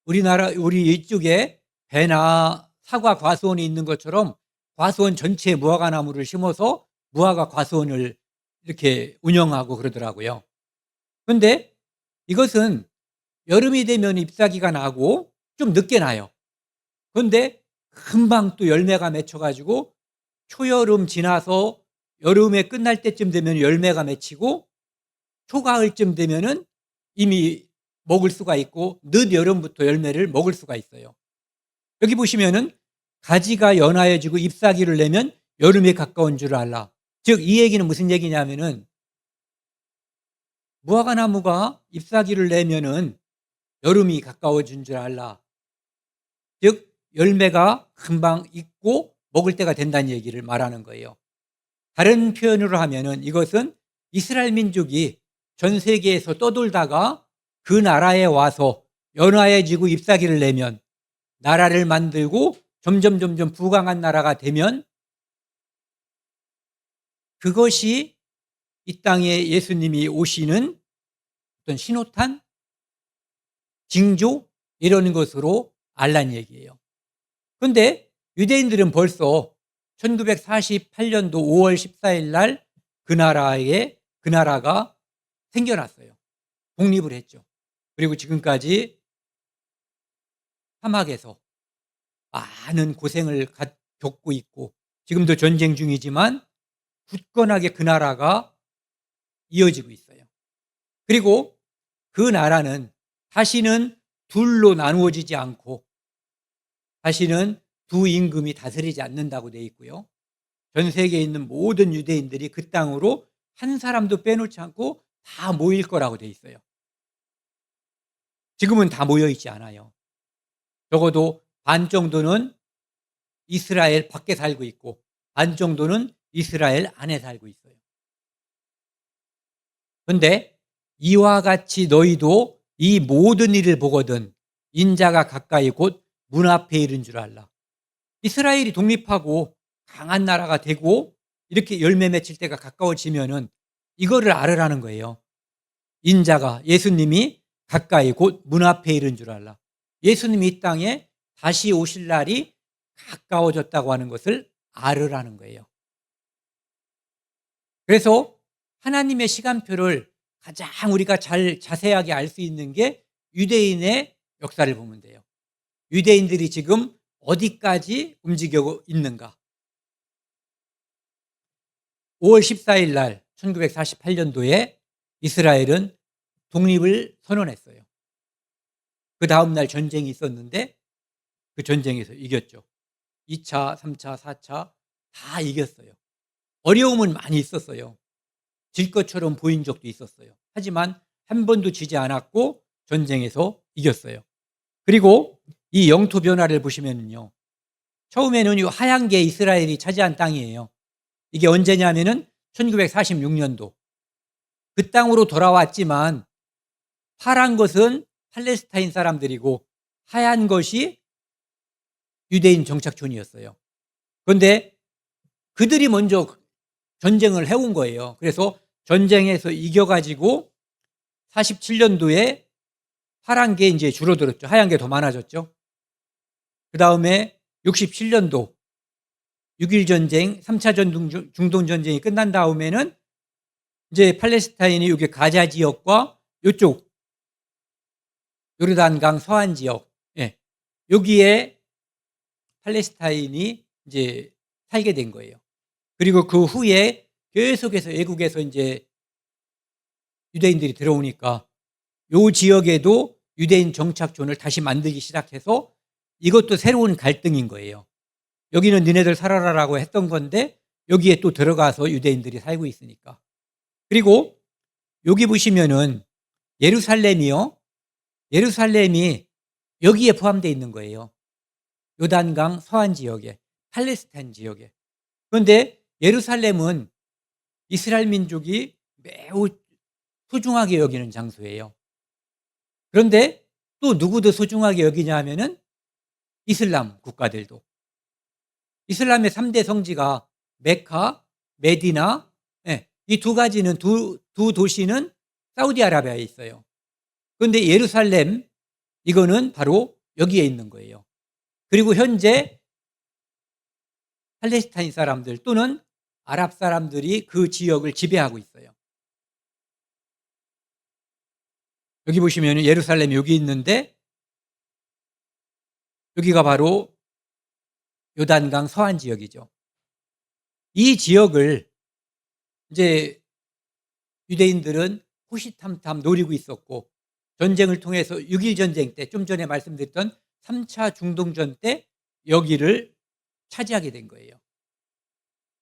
우리 이쪽에 배나 사과 과수원이 있는 것처럼 과수원 전체에 무화과나무를 심어서 무화과 과수원을 이렇게 운영하고 그러더라고요. 그런데 이것은 여름이 되면 잎사귀가 나고 좀 늦게 나요. 그런데 금방 또 열매가 맺혀가지고 초여름 지나서 여름에 끝날 때쯤 되면 열매가 맺히고, 초가을쯤 되면은 이미 먹을 수가 있고, 늦여름부터 열매를 먹을 수가 있어요. 여기 보시면은 가지가 연하여지고 잎사귀를 내면 여름에 가까운 줄 알라. 즉 이 얘기는 무슨 얘기냐면은, 무화과나무가 잎사귀를 내면은 여름이 가까워진 줄 알라. 즉 열매가 금방 익고 먹을 때가 된다는 얘기를 말하는 거예요. 다른 표현으로 하면은 이것은 이스라엘 민족이 전 세계에서 떠돌다가 그 나라에 와서 연화해지고 잎사귀를 내면 나라를 만들고 점점 부강한 나라가 되면 그것이 이 땅에 예수님이 오시는 어떤 신호탄, 징조 이런 것으로 알란 얘기예요. 그런데 유대인들은 벌써 1948년도 5월 14일 날 그 나라가 생겨났어요. 독립을 했죠. 그리고 지금까지 사막에서 많은 고생을 겪고 있고 지금도 전쟁 중이지만 굳건하게 그 나라가 이어지고 있어요. 그리고 그 나라는 다시는 둘로 나누어지지 않고 다시는 두 임금이 다스리지 않는다고 되어 있고요. 전 세계에 있는 모든 유대인들이 그 땅으로 한 사람도 빼놓지 않고 다 모일 거라고 되어 있어요. 지금은 다 모여 있지 않아요. 적어도 반 정도는 이스라엘 밖에 살고 있고 반 정도는 이스라엘 안에 살고 있어요. 그런데 이와 같이 너희도 이 모든 일을 보거든 인자가 가까이 곧 문 앞에 이른 줄 알라. 이스라엘이 독립하고 강한 나라가 되고 이렇게 열매 맺힐 때가 가까워지면은 이거를 알으라는 거예요. 인자가 예수님이 가까이 곧 문 앞에 이른 줄 알라. 예수님이 이 땅에 다시 오실 날이 가까워졌다고 하는 것을 알으라는 거예요. 그래서 하나님의 시간표를 가장 우리가 잘 자세하게 알 수 있는 게 유대인의 역사를 보면 돼요. 유대인들이 지금 어디까지 움직이고 있는가. 5월 14일 날 1948년도에 이스라엘은 독립을 선언했어요. 그 다음 날 전쟁이 있었는데 그 전쟁에서 이겼죠. 2차, 3차, 4차 다 이겼어요. 어려움은 많이 있었어요. 질 것처럼 보인 적도 있었어요. 하지만 한 번도 지지 않았고 전쟁에서 이겼어요. 그리고 이 영토 변화를 보시면요. 처음에는 이 하얀 게 이스라엘이 차지한 땅이에요. 이게 언제냐면은 1946년도. 그 땅으로 돌아왔지만 파란 것은 팔레스타인 사람들이고 하얀 것이 유대인 정착촌이었어요. 그런데 그들이 먼저 전쟁을 해온 거예요. 그래서 전쟁에서 이겨가지고 47년도에 파란 게 이제 줄어들었죠. 하얀 게 더 많아졌죠. 그 다음에 67년도 6.1 전쟁, 3차 중동 전쟁이 끝난 다음에는 이제 팔레스타인이 여기 가자 지역과 이쪽 요르단강 서안 지역, 예, 여기에 팔레스타인이 이제 살게 된 거예요. 그리고 그 후에 계속해서 외국에서 이제 유대인들이 들어오니까 요 지역에도 유대인 정착촌을 다시 만들기 시작해서 이것도 새로운 갈등인 거예요. 여기는 니네들 살아라라고 했던 건데 여기에 또 들어가서 유대인들이 살고 있으니까. 그리고 여기 보시면은 예루살렘이요. 예루살렘이 여기에 포함되어 있는 거예요. 요단강 서안 지역에, 팔레스타인 지역에. 그런데 예루살렘은 이스라엘 민족이 매우 소중하게 여기는 장소예요. 그런데 또 누구도 소중하게 여기냐 하면은 이슬람 국가들도. 이슬람의 3대 성지가 메카, 메디나, 예, 이 두 가지는 두 도시는 사우디아라비아에 있어요. 그런데 예루살렘 이거는 바로 여기에 있는 거예요. 그리고 현재 팔레스타인 사람들 또는 아랍 사람들이 그 지역을 지배하고 있어요. 여기 보시면 예루살렘이 여기 있는데 여기가 바로 요단강 서안 지역이죠. 이 지역을 이제 유대인들은 호시탐탐 노리고 있었고 전쟁을 통해서 6.1 전쟁 때 좀 전에 말씀드렸던 3차 중동전 때 여기를 차지하게 된 거예요.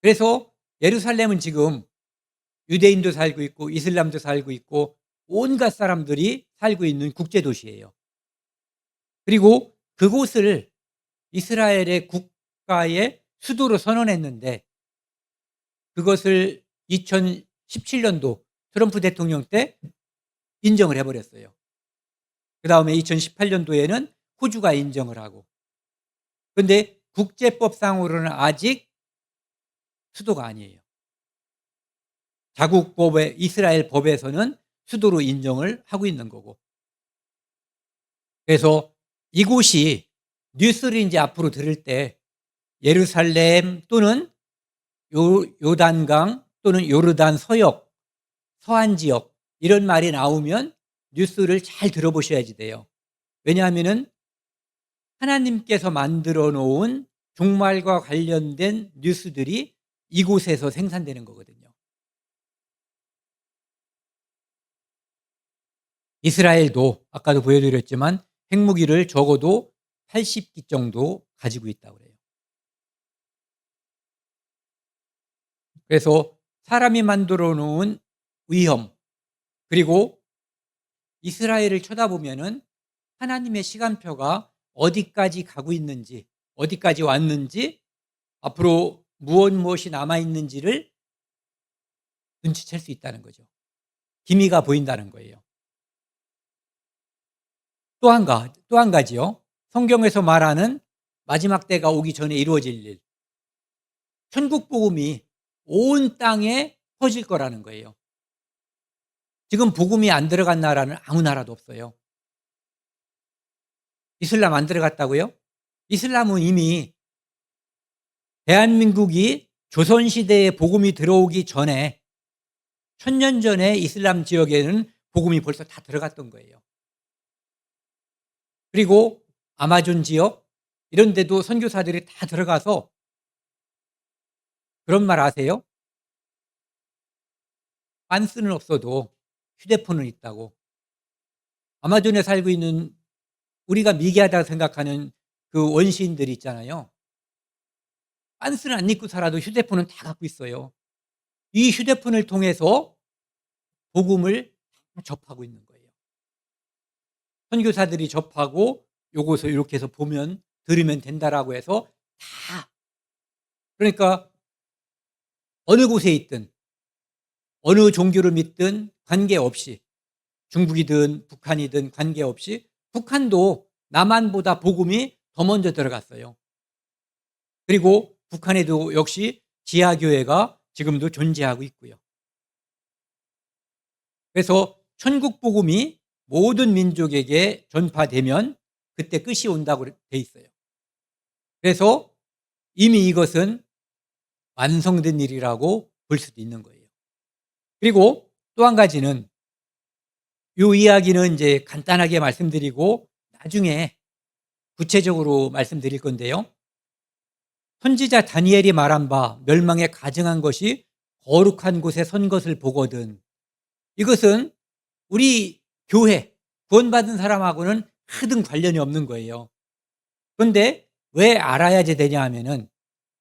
그래서 예루살렘은 지금 유대인도 살고 있고 이슬람도 살고 있고 온갖 사람들이 살고 있는 국제도시예요. 그리고 그곳을 이스라엘의 국가의 수도로 선언했는데 그것을 2017년도 트럼프 대통령 때 인정을 해버렸어요. 그 다음에 2018년도에는 호주가 인정을 하고. 그런데 국제법상으로는 아직 수도가 아니에요. 자국법의 이스라엘 법에서는 수도로 인정을 하고 있는 거고. 그래서 이곳이 뉴스를 이제 앞으로 들을 때 예루살렘 또는 요단강 또는 요르단 서역, 서안 지역 이런 말이 나오면 뉴스를 잘 들어보셔야지 돼요. 왜냐하면은 하나님께서 만들어 놓은 종말과 관련된 뉴스들이 이곳에서 생산되는 거거든요. 이스라엘도 아까도 보여드렸지만 핵무기를 적어도 80기 정도 가지고 있다고 그래요. 그래서 사람이 만들어 놓은 위험, 그리고 이스라엘을 쳐다보면은 하나님의 시간표가 어디까지 가고 있는지, 어디까지 왔는지, 앞으로 무엇이 남아 있는지를 눈치챌 수 있다는 거죠. 기미가 보인다는 거예요. 또 한 가지요. 성경에서 말하는 마지막 때가 오기 전에 이루어질 일. 천국 복음이 온 땅에 퍼질 거라는 거예요. 지금 복음이 안 들어간 나라는 아무 나라도 없어요. 이슬람 안 들어갔다고요? 이슬람은 이미 대한민국이 조선시대에 복음이 들어오기 전에 1000년 전에 이슬람 지역에는 복음이 벌써 다 들어갔던 거예요. 그리고 아마존 지역 이런 데도 선교사들이 다 들어가서 그런 말 아세요? 빤스는 없어도 휴대폰은 있다고. 아마존에 살고 있는 우리가 미개하다고 생각하는 그 원시인들이 있잖아요. 빤스는 안 입고 살아도 휴대폰은 다 갖고 있어요. 이 휴대폰을 통해서 복음을 접하고 있는 거예요. 선교사들이 접하고 요것을 이렇게 해서 보면 들으면 된다라고 해서 다 그러니까 어느 곳에 있든 어느 종교를 믿든 관계없이 중국이든 북한이든 관계없이 북한도 남한보다 복음이 더 먼저 들어갔어요. 그리고 북한에도 역시 지하교회가 지금도 존재하고 있고요. 그래서 천국 복음이 모든 민족에게 전파되면 그때 끝이 온다고 돼 있어요. 그래서 이미 이것은 완성된 일이라고 볼 수도 있는 거예요. 그리고 또 한 가지는 이 이야기는 이제 간단하게 말씀드리고 나중에 구체적으로 말씀드릴 건데요. 선지자 다니엘이 말한 바 멸망에 가증한 것이 거룩한 곳에 선 것을 보거든. 이것은 우리 교회 구원받은 사람하고는 크든 관련이 없는 거예요. 그런데 왜 알아야지 되냐 하면은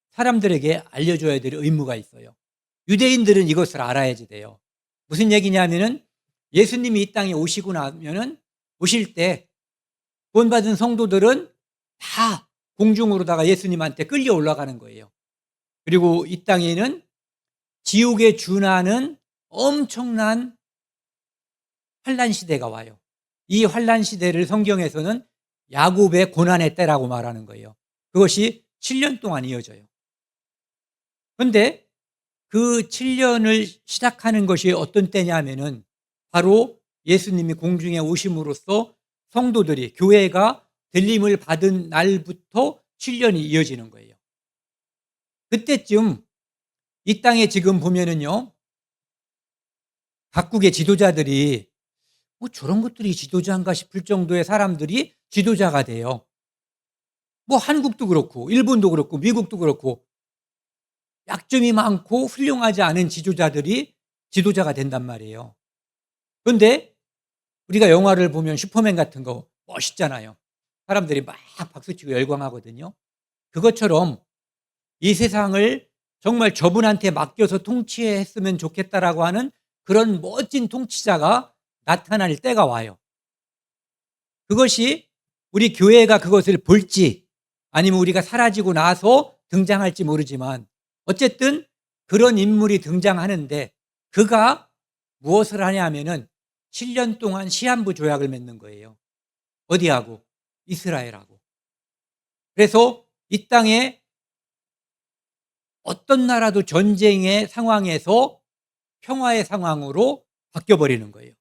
사람들에게 알려줘야 될 의무가 있어요. 유대인들은 이것을 알아야지 돼요. 무슨 얘기냐면은 예수님이 이 땅에 오시고 나면은 오실 때 구원받은 성도들은 다 공중으로다가 예수님한테 끌려 올라가는 거예요. 그리고 이 땅에는 지옥에 준하는 엄청난 환란 시대가 와요. 이 환란 시대를 성경에서는 야곱의 고난의 때라고 말하는 거예요. 그것이 7년 동안 이어져요. 그런데 그 7년을 시작하는 것이 어떤 때냐면은 바로 예수님이 공중에 오심으로써 성도들이 교회가 들림을 받은 날부터 7년이 이어지는 거예요. 그때쯤 이 땅에 지금 보면은요, 각국의 지도자들이 뭐 저런 것들이 지도자인가 싶을 정도의 사람들이 지도자가 돼요. 뭐 한국도 그렇고 일본도 그렇고 미국도 그렇고 약점이 많고 훌륭하지 않은 지도자들이 지도자가 된단 말이에요. 그런데 우리가 영화를 보면 슈퍼맨 같은 거 멋있잖아요. 사람들이 막 박수치고 열광하거든요. 그것처럼 이 세상을 정말 저분한테 맡겨서 통치했으면 좋겠다라고 하는 그런 멋진 통치자가 나타날 때가 와요. 그것이 우리 교회가 그것을 볼지 아니면 우리가 사라지고 나서 등장할지 모르지만 어쨌든 그런 인물이 등장하는데 그가 무엇을 하냐면은 7년 동안 시한부 조약을 맺는 거예요. 어디하고? 이스라엘하고. 그래서 이 땅에 어떤 나라도 전쟁의 상황에서 평화의 상황으로 바뀌어 버리는 거예요.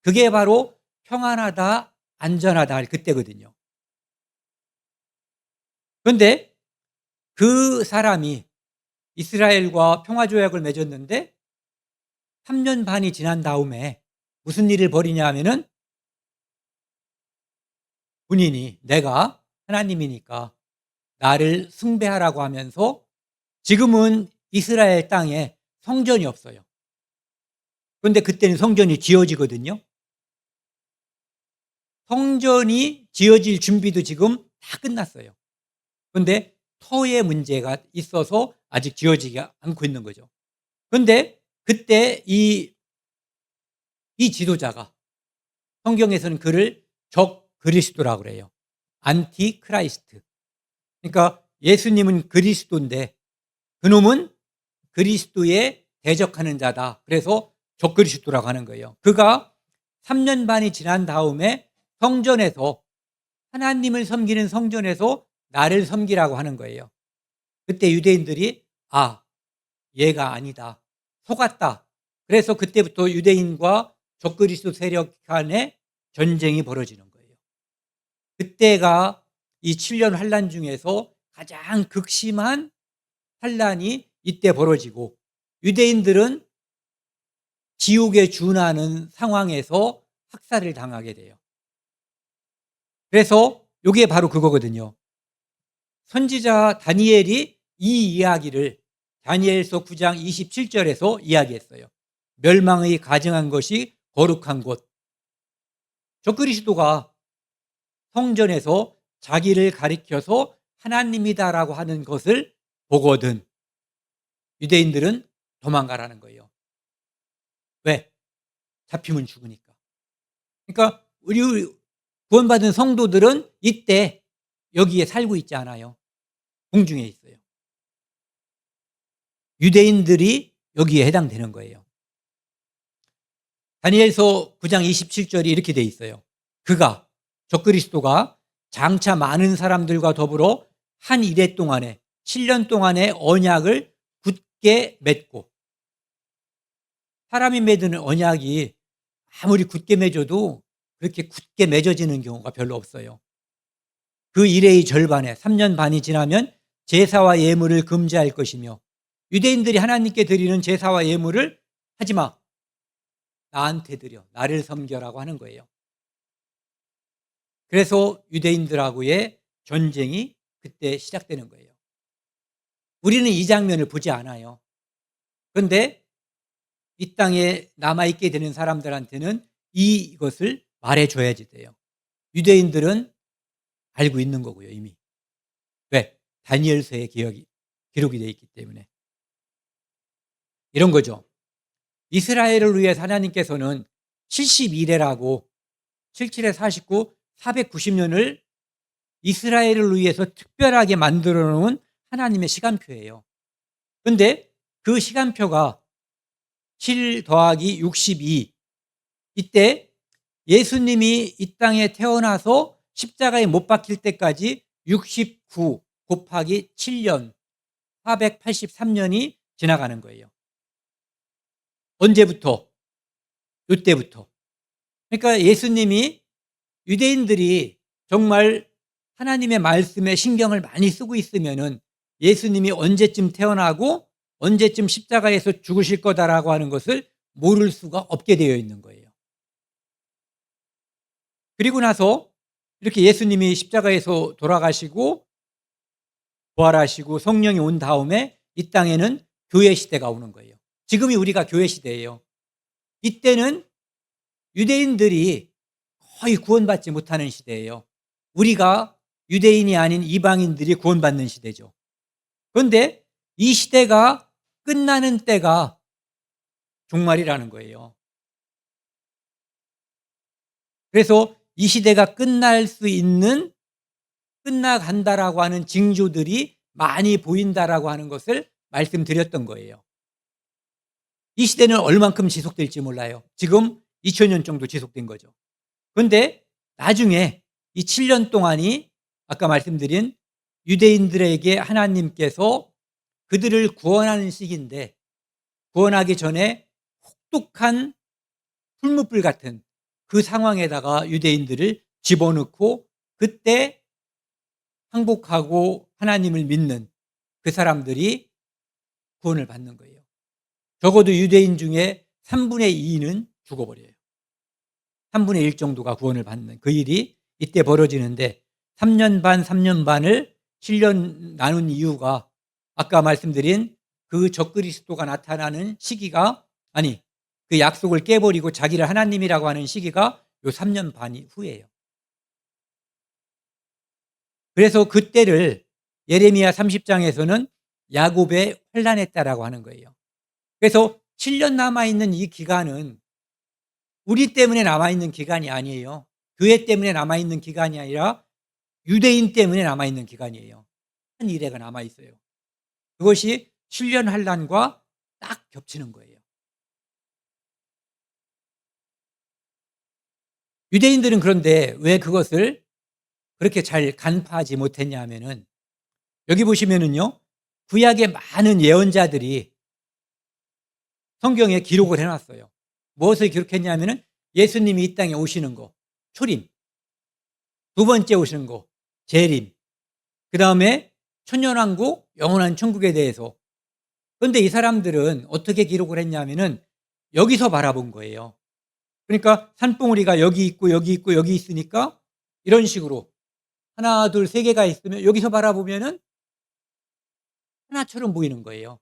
그게 바로 평안하다, 안전하다 할 그때거든요. 그런데 그 사람이 이스라엘과 평화조약을 맺었는데 3년 반이 지난 다음에 무슨 일을 벌이냐 하면은 본인이 내가 하나님이니까 나를 숭배하라고 하면서 지금은 이스라엘 땅에 성전이 없어요. 그런데 그때는 성전이 지어지거든요. 성전이 지어질 준비도 지금 다 끝났어요. 그런데 터의 문제가 있어서 아직 지어지지 않고 있는 거죠. 그런데 그때 이 지도자가 성경에서는 그를 적 그리스도라고 그래요. 안티 크라이스트. 그러니까 예수님은 그리스도인데 그놈은 그리스도에 대적하는 자다. 그래서 적 그리스도라고 하는 거예요. 그가 3년 반이 지난 다음에 성전에서 하나님을 섬기는 성전에서 나를 섬기라고 하는 거예요. 그때 유대인들이 얘가 아니다. 속았다. 그래서 그때부터 유대인과 적그리스도 세력 간의 전쟁이 벌어지는 거예요. 그때가 이 7년 환란 중에서 가장 극심한 환란이 이때 벌어지고 유대인들은 지옥에 준하는 상황에서 학살을 당하게 돼요. 그래서 이게 바로 그거거든요. 선지자 다니엘이 이 이야기를 다니엘서 9장 27절에서 이야기했어요. 멸망의 가증한 것이 거룩한 곳. 적그리스도가 성전에서 자기를 가리켜서 하나님이다라고 하는 것을 보거든 유대인들은 도망가라는 거예요. 왜? 잡히면 죽으니까. 그러니까 우리 구원받은 성도들은 이때 여기에 살고 있지 않아요. 공중에 있어요. 유대인들이 여기에 해당되는 거예요. 다니엘서 9장 27절이 이렇게 돼 있어요. 그가 적그리스도가 장차 많은 사람들과 더불어 한 이래 동안에 7년 동안의 언약을 굳게 맺고 사람이 맺는 언약이 아무리 굳게 맺어도 그렇게 굳게 맺어지는 경우가 별로 없어요. 그 이래의 절반에 3년 반이 지나면 제사와 예물을 금지할 것이며 유대인들이 하나님께 드리는 제사와 예물을 하지마. 나한테 드려. 나를 섬겨라고 하는 거예요. 그래서 유대인들하고의 전쟁이 그때 시작되는 거예요. 우리는 이 장면을 보지 않아요. 그런데 이 땅에 남아있게 되는 사람들한테는 이것을 말해줘야지 돼요. 유대인들은 알고 있는 거고요, 이미. 왜? 다니엘서의 기록이 되어 있기 때문에. 이런 거죠. 이스라엘을 위해 하나님께서는 72레라고 77에 49, 490년을 이스라엘을 위해서 특별하게 만들어 놓은 하나님의 시간표예요. 그런데 그 시간표가 7 더하기 62 이때 예수님이 이 땅에 태어나서 십자가에 못 박힐 때까지 69 곱하기 7년 483년이 지나가는 거예요. 언제부터? 이때부터. 그러니까 예수님이 유대인들이 정말 하나님의 말씀에 신경을 많이 쓰고 있으면은 예수님이 언제쯤 태어나고 언제쯤 십자가에서 죽으실 거다라고 하는 것을 모를 수가 없게 되어 있는 거예요. 그리고 나서 이렇게 예수님이 십자가에서 돌아가시고 부활하시고 성령이 온 다음에 이 땅에는 교회 시대가 오는 거예요. 지금이 우리가 교회 시대예요. 이때는 유대인들이 거의 구원받지 못하는 시대예요. 우리가 유대인이 아닌 이방인들이 구원받는 시대죠. 그런데 이 시대가 끝나는 때가 종말이라는 거예요. 그래서 이 시대가 끝날 수 있는 끝나간다라고 하는 징조들이 많이 보인다라고 하는 것을 말씀드렸던 거예요. 이 시대는 얼만큼 지속될지 몰라요. 지금 2000년 정도 지속된 거죠. 그런데 나중에 이 7년 동안이 아까 말씀드린 유대인들에게 하나님께서 그들을 구원하는 시기인데, 구원하기 전에 혹독한 풀무불 같은 그 상황에다가 유대인들을 집어넣고, 그때 항복하고 하나님을 믿는 그 사람들이 구원을 받는 거예요. 적어도 유대인 중에 3분의 2는 죽어버려요. 3분의 1 정도가 구원을 받는 그 일이 이때 벌어지는데, 3년 반, 3년 반을 7년 나눈 이유가 아까 말씀드린 그 적그리스도가 나타나는 시기가, 아니, 그 약속을 깨버리고 자기를 하나님이라고 하는 시기가 요 3년 반 후예요. 그래서 그때를 예레미야 30장에서는 야곱의 환난의 때라고 하는 거예요. 그래서 7년 남아있는 이 기간은 우리 때문에 남아있는 기간이 아니에요. 교회 때문에 남아있는 기간이 아니라 유대인 때문에 남아있는 기간이에요. 한 일회가 남아있어요. 그것이 7년 환난과 딱 겹치는 거예요. 유대인들은 그런데 왜 그것을 그렇게 잘 간파하지 못했냐 하면은, 여기 보시면은요, 구약의 많은 예언자들이 성경에 기록을 해놨어요. 무엇을 기록했냐면은 예수님이 이 땅에 오시는 거, 초림, 두 번째 오시는 거, 재림, 그 다음에 천년왕국, 영원한 천국에 대해서. 그런데 이 사람들은 어떻게 기록을 했냐면은 여기서 바라본 거예요. 그러니까 산봉우리가 여기 있고 여기 있고 여기 있으니까 이런 식으로 하나, 둘, 세 개가 있으면 여기서 바라보면은 하나처럼 보이는 거예요.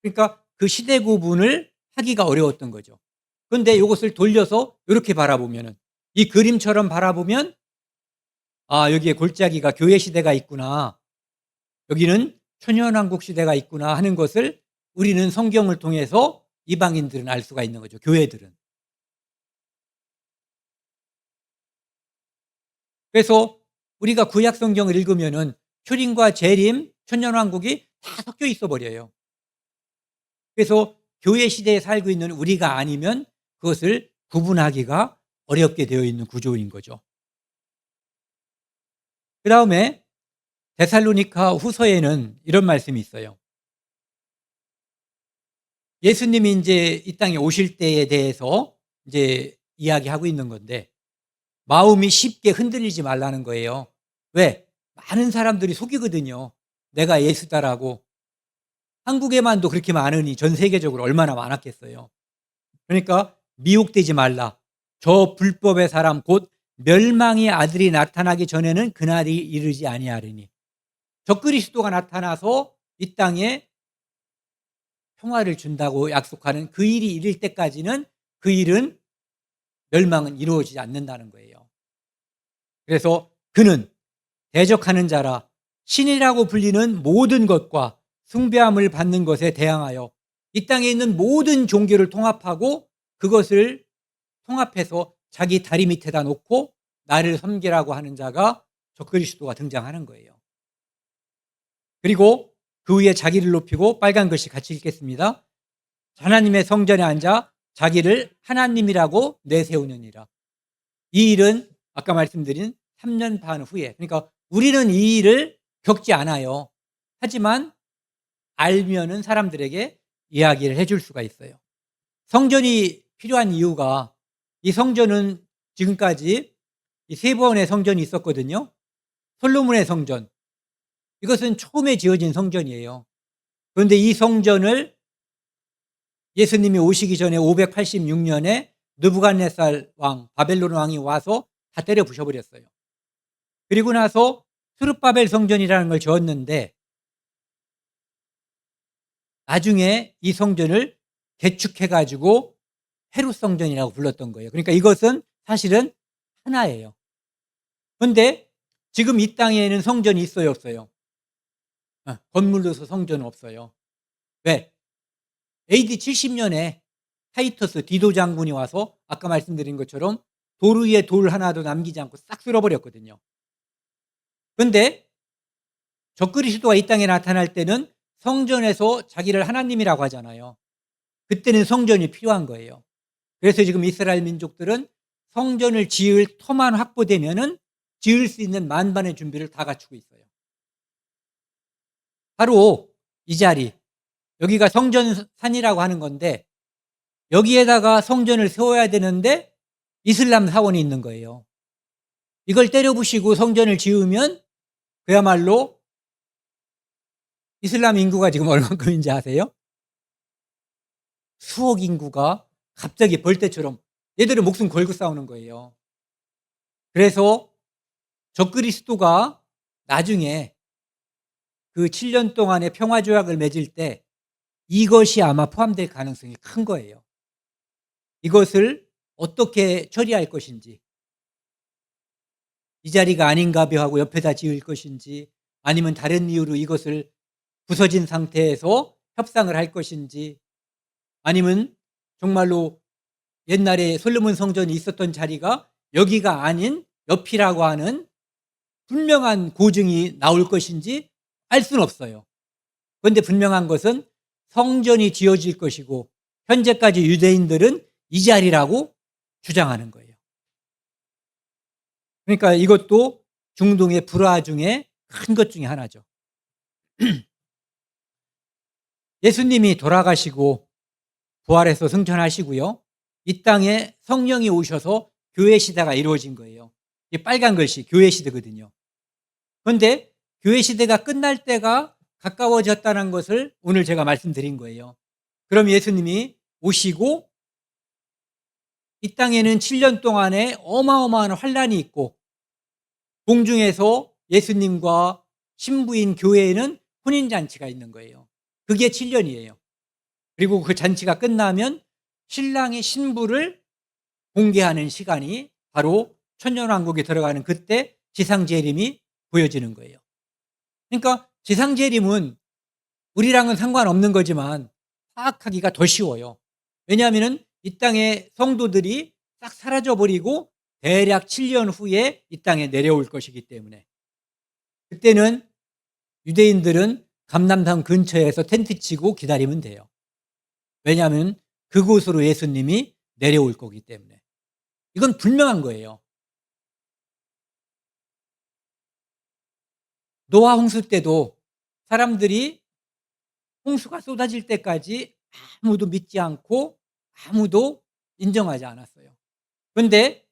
그러니까 그 시대 구분을 하기가 어려웠던 거죠. 그런데 이것을 돌려서 이렇게 바라보면은, 이 그림처럼 바라보면, 아, 여기에 골짜기가 교회 시대가 있구나, 여기는 천년왕국 시대가 있구나 하는 것을 우리는 성경을 통해서 이방인들은 알 수가 있는 거죠. 교회들은. 그래서 우리가 구약 성경을 읽으면은 초림과 재림, 천년왕국이 다 섞여 있어 버려요. 그래서 교회 시대에 살고 있는 우리가 아니면 그것을 구분하기가 어렵게 되어 있는 구조인 거죠. 그 다음에 데살로니가 후서에는 이런 말씀이 있어요. 예수님이 이제 이 땅에 오실 때에 대해서 이제 이야기하고 있는 건데, 마음이 쉽게 흔들리지 말라는 거예요. 왜? 많은 사람들이 속이거든요. 내가 예수다라고. 한국에만도 그렇게 많으니 전 세계적으로 얼마나 많았겠어요. 그러니까 미혹되지 말라. 저 불법의 사람 곧 멸망의 아들이 나타나기 전에는 그날이 이르지 아니하리니. 적그리스도가 나타나서 이 땅에 평화를 준다고 약속하는 그 일이 이를 때까지는 그 일은, 멸망은 이루어지지 않는다는 거예요. 그래서 그는 대적하는 자라 신이라고 불리는 모든 것과 숭배함을 받는 것에 대항하여 이 땅에 있는 모든 종교를 통합하고 그것을 통합해서 자기 다리 밑에다 놓고 나를 섬기라고 하는 자가 적그리스도가 등장하는 거예요. 그리고 그 위에 자기를 높이고, 빨간 글씨 같이 읽겠습니다. 하나님의 성전에 앉아 자기를 하나님이라고 내세우느니라. 이 일은 아까 말씀드린 3년 반 후에, 그러니까 우리는 이 일을 겪지 않아요. 하지만 알면은 사람들에게 이야기를 해줄 수가 있어요. 성전이 필요한 이유가, 이 성전은 지금까지 이 세 번의 성전이 있었거든요. 솔로몬의 성전, 이것은 처음에 지어진 성전이에요. 그런데 이 성전을 예수님이 오시기 전에 586년에 느부갓네살 왕, 바벨론 왕이 와서 다 때려 부셔버렸어요. 그리고 나서 스룹바벨 성전이라는 걸 지었는데, 나중에 이 성전을 개축해가지고 헤롯 성전이라고 불렀던 거예요. 그러니까 이것은 사실은 하나예요. 그런데 지금 이 땅에는 성전이 있어요, 없어요? 건물로서 성전은 없어요. 왜? AD 70년에 타이터스 디도 장군이 와서 아까 말씀드린 것처럼 돌 위에 돌 하나도 남기지 않고 싹 쓸어버렸거든요. 그런데 적그리스도가 이 땅에 나타날 때는 성전에서 자기를 하나님이라고 하잖아요. 그때는 성전이 필요한 거예요. 그래서 지금 이스라엘 민족들은 성전을 지을 터만 확보되면은 지을 수 있는 만반의 준비를 다 갖추고 있어요. 바로 이 자리, 여기가 성전산이라고 하는 건데 여기에다가 성전을 세워야 되는데 이슬람 사원이 있는 거예요. 이걸 때려부시고 성전을 지으면 그야말로 이슬람 인구가 지금 얼만큼인지 아세요? 수억 인구가 갑자기 벌떼처럼 얘들은 목숨 걸고 싸우는 거예요. 그래서 적그리스도가 나중에 그 7년 동안의 평화조약을 맺을 때 이것이 아마 포함될 가능성이 큰 거예요. 이것을 어떻게 처리할 것인지, 이 자리가 아닌가벼 하고 옆에다 지을 것인지, 아니면 다른 이유로 이것을 부서진 상태에서 협상을 할 것인지, 아니면 정말로 옛날에 솔로몬 성전이 있었던 자리가 여기가 아닌 옆이라고 하는 분명한 고증이 나올 것인지 알 수는 없어요. 그런데 분명한 것은 성전이 지어질 것이고 현재까지 유대인들은 이 자리라고 주장하는 거예요. 그러니까 이것도 중동의 불화 중에 큰 것 중에 하나죠. 예수님이 돌아가시고 부활해서 승천하시고요. 이 땅에 성령이 오셔서 교회 시대가 이루어진 거예요. 이 빨간 글씨 교회 시대거든요. 그런데 교회 시대가 끝날 때가 가까워졌다는 것을 오늘 제가 말씀드린 거예요. 그럼 예수님이 오시고 이 땅에는 7년 동안에 어마어마한 환란이 있고 공중에서 예수님과 신부인 교회에는 혼인잔치가 있는 거예요. 그게 7년이에요. 그리고 그 잔치가 끝나면 신랑이 신부를 공개하는 시간이 바로 천년왕국에 들어가는 그때 지상재림이 보여지는 거예요. 그러니까 지상재림은 우리랑은 상관없는 거지만 파악하기가 더 쉬워요. 왜냐하면 이 땅의 성도들이 싹 사라져버리고 대략 7년 후에 이 땅에 내려올 것이기 때문에 그때는 유대인들은 감람산 근처에서 텐트 치고 기다리면 돼요. 왜냐하면 그곳으로 예수님이 내려올 거기 때문에. 이건 분명한 거예요. 노아 홍수 때도 사람들이 홍수가 쏟아질 때까지 아무도 믿지 않고 아무도 인정하지 않았어요. 그런데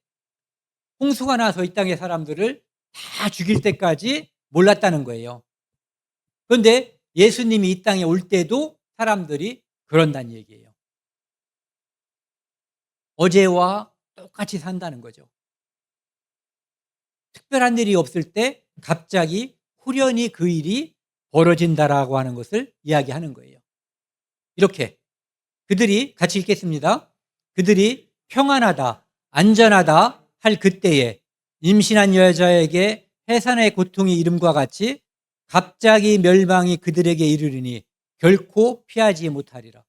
홍수가 나서 이 땅의 사람들을 다 죽일 때까지 몰랐다는 거예요. 그런데 예수님이 이 땅에 올 때도 사람들이 그런다는 얘기예요. 어제와 똑같이 산다는 거죠. 특별한 일이 없을 때 갑자기 후련히 그 일이 벌어진다라고 하는 것을 이야기하는 거예요. 이렇게 그들이 같이 읽겠습니다. 그들이 평안하다, 안전하다 할 그때에 임신한 여자에게 해산의 고통이 이름과 같이 갑자기 멸망이 그들에게 이르르니 결코 피하지 못하리라.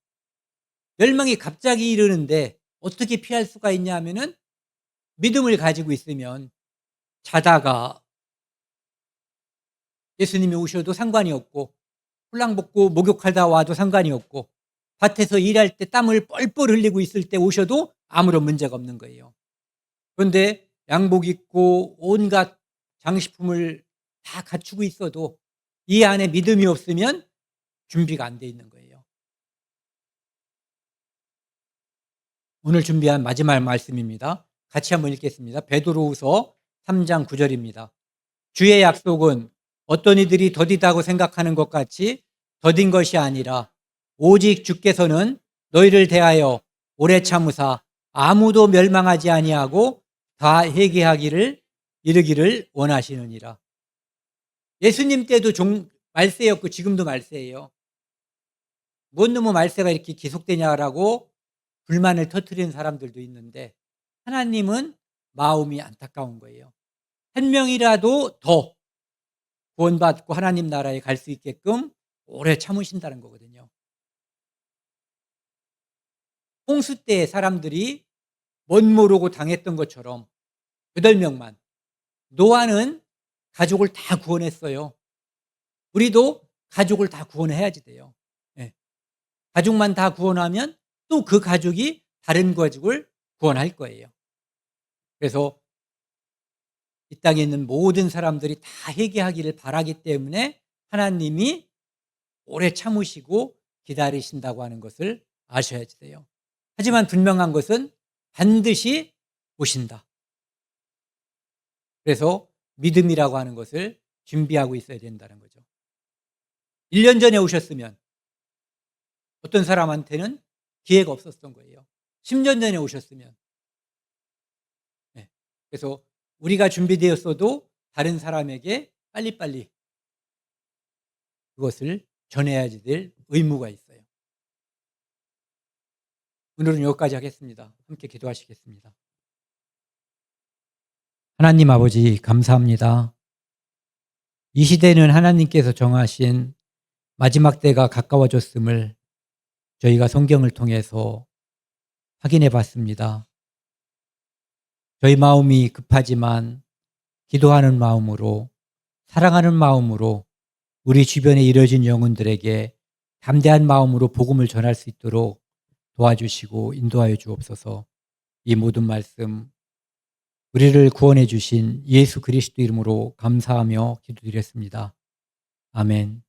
멸망이 갑자기 이르는데 어떻게 피할 수가 있냐 하면은 믿음을 가지고 있으면 자다가 예수님이 오셔도 상관이 없고 홀랑 벗고 목욕하다 와도 상관이 없고 밭에서 일할 때 땀을 뻘뻘 흘리고 있을 때 오셔도 아무런 문제가 없는 거예요. 그런데 양복 입고 온갖 장식품을 다 갖추고 있어도 이 안에 믿음이 없으면 준비가 안 돼 있는 거예요. 오늘 준비한 마지막 말씀입니다. 같이 한번 읽겠습니다. 베드로후서 3장 9절입니다. 주의 약속은 어떤 이들이 더디다고 생각하는 것 같이 더딘 것이 아니라 오직 주께서는 너희를 대하여 오래 참으사 아무도 멸망하지 아니하고 다 회개하기를 이르기를 원하시느니라. 예수님 때도 말세였고 지금도 말세예요. 뭔 놈의 말세가 이렇게 계속되냐라고 불만을 터뜨리는 사람들도 있는데 하나님은 마음이 안타까운 거예요. 한 명이라도 더 구원받고 하나님 나라에 갈 수 있게끔 오래 참으신다는 거거든요. 홍수 때 사람들이 멋 모르고 당했던 것처럼 8명만 노아는 가족을 다 구원했어요. 우리도 가족을 다 구원해야지 돼요. 네. 가족만 다 구원하면 또 그 가족이 다른 가족을 구원할 거예요. 그래서 이 땅에 있는 모든 사람들이 다 회개하기를 바라기 때문에 하나님이 오래 참으시고 기다리신다고 하는 것을 아셔야 돼요. 하지만 분명한 것은 반드시 오신다. 그래서 믿음이라고 하는 것을 준비하고 있어야 된다는 거죠. 1년 전에 오셨으면 어떤 사람한테는 기회가 없었던 거예요. 10년 전에 오셨으면. 네. 그래서 우리가 준비되었어도 다른 사람에게 빨리빨리 그것을 전해야 될 의무가 있어요. 오늘은 여기까지 하겠습니다. 함께 기도하시겠습니다. 하나님 아버지 감사합니다. 이 시대는 하나님께서 정하신 마지막 때가 가까워졌음을 저희가 성경을 통해서 확인해 봤습니다. 저희 마음이 급하지만 기도하는 마음으로, 사랑하는 마음으로 우리 주변에 이뤄진 영혼들에게 담대한 마음으로 복음을 전할 수 있도록 도와주시고 인도하여 주옵소서. 이 모든 말씀 우리를 구원해 주신 예수 그리스도 이름으로 감사하며 기도드렸습니다. 아멘.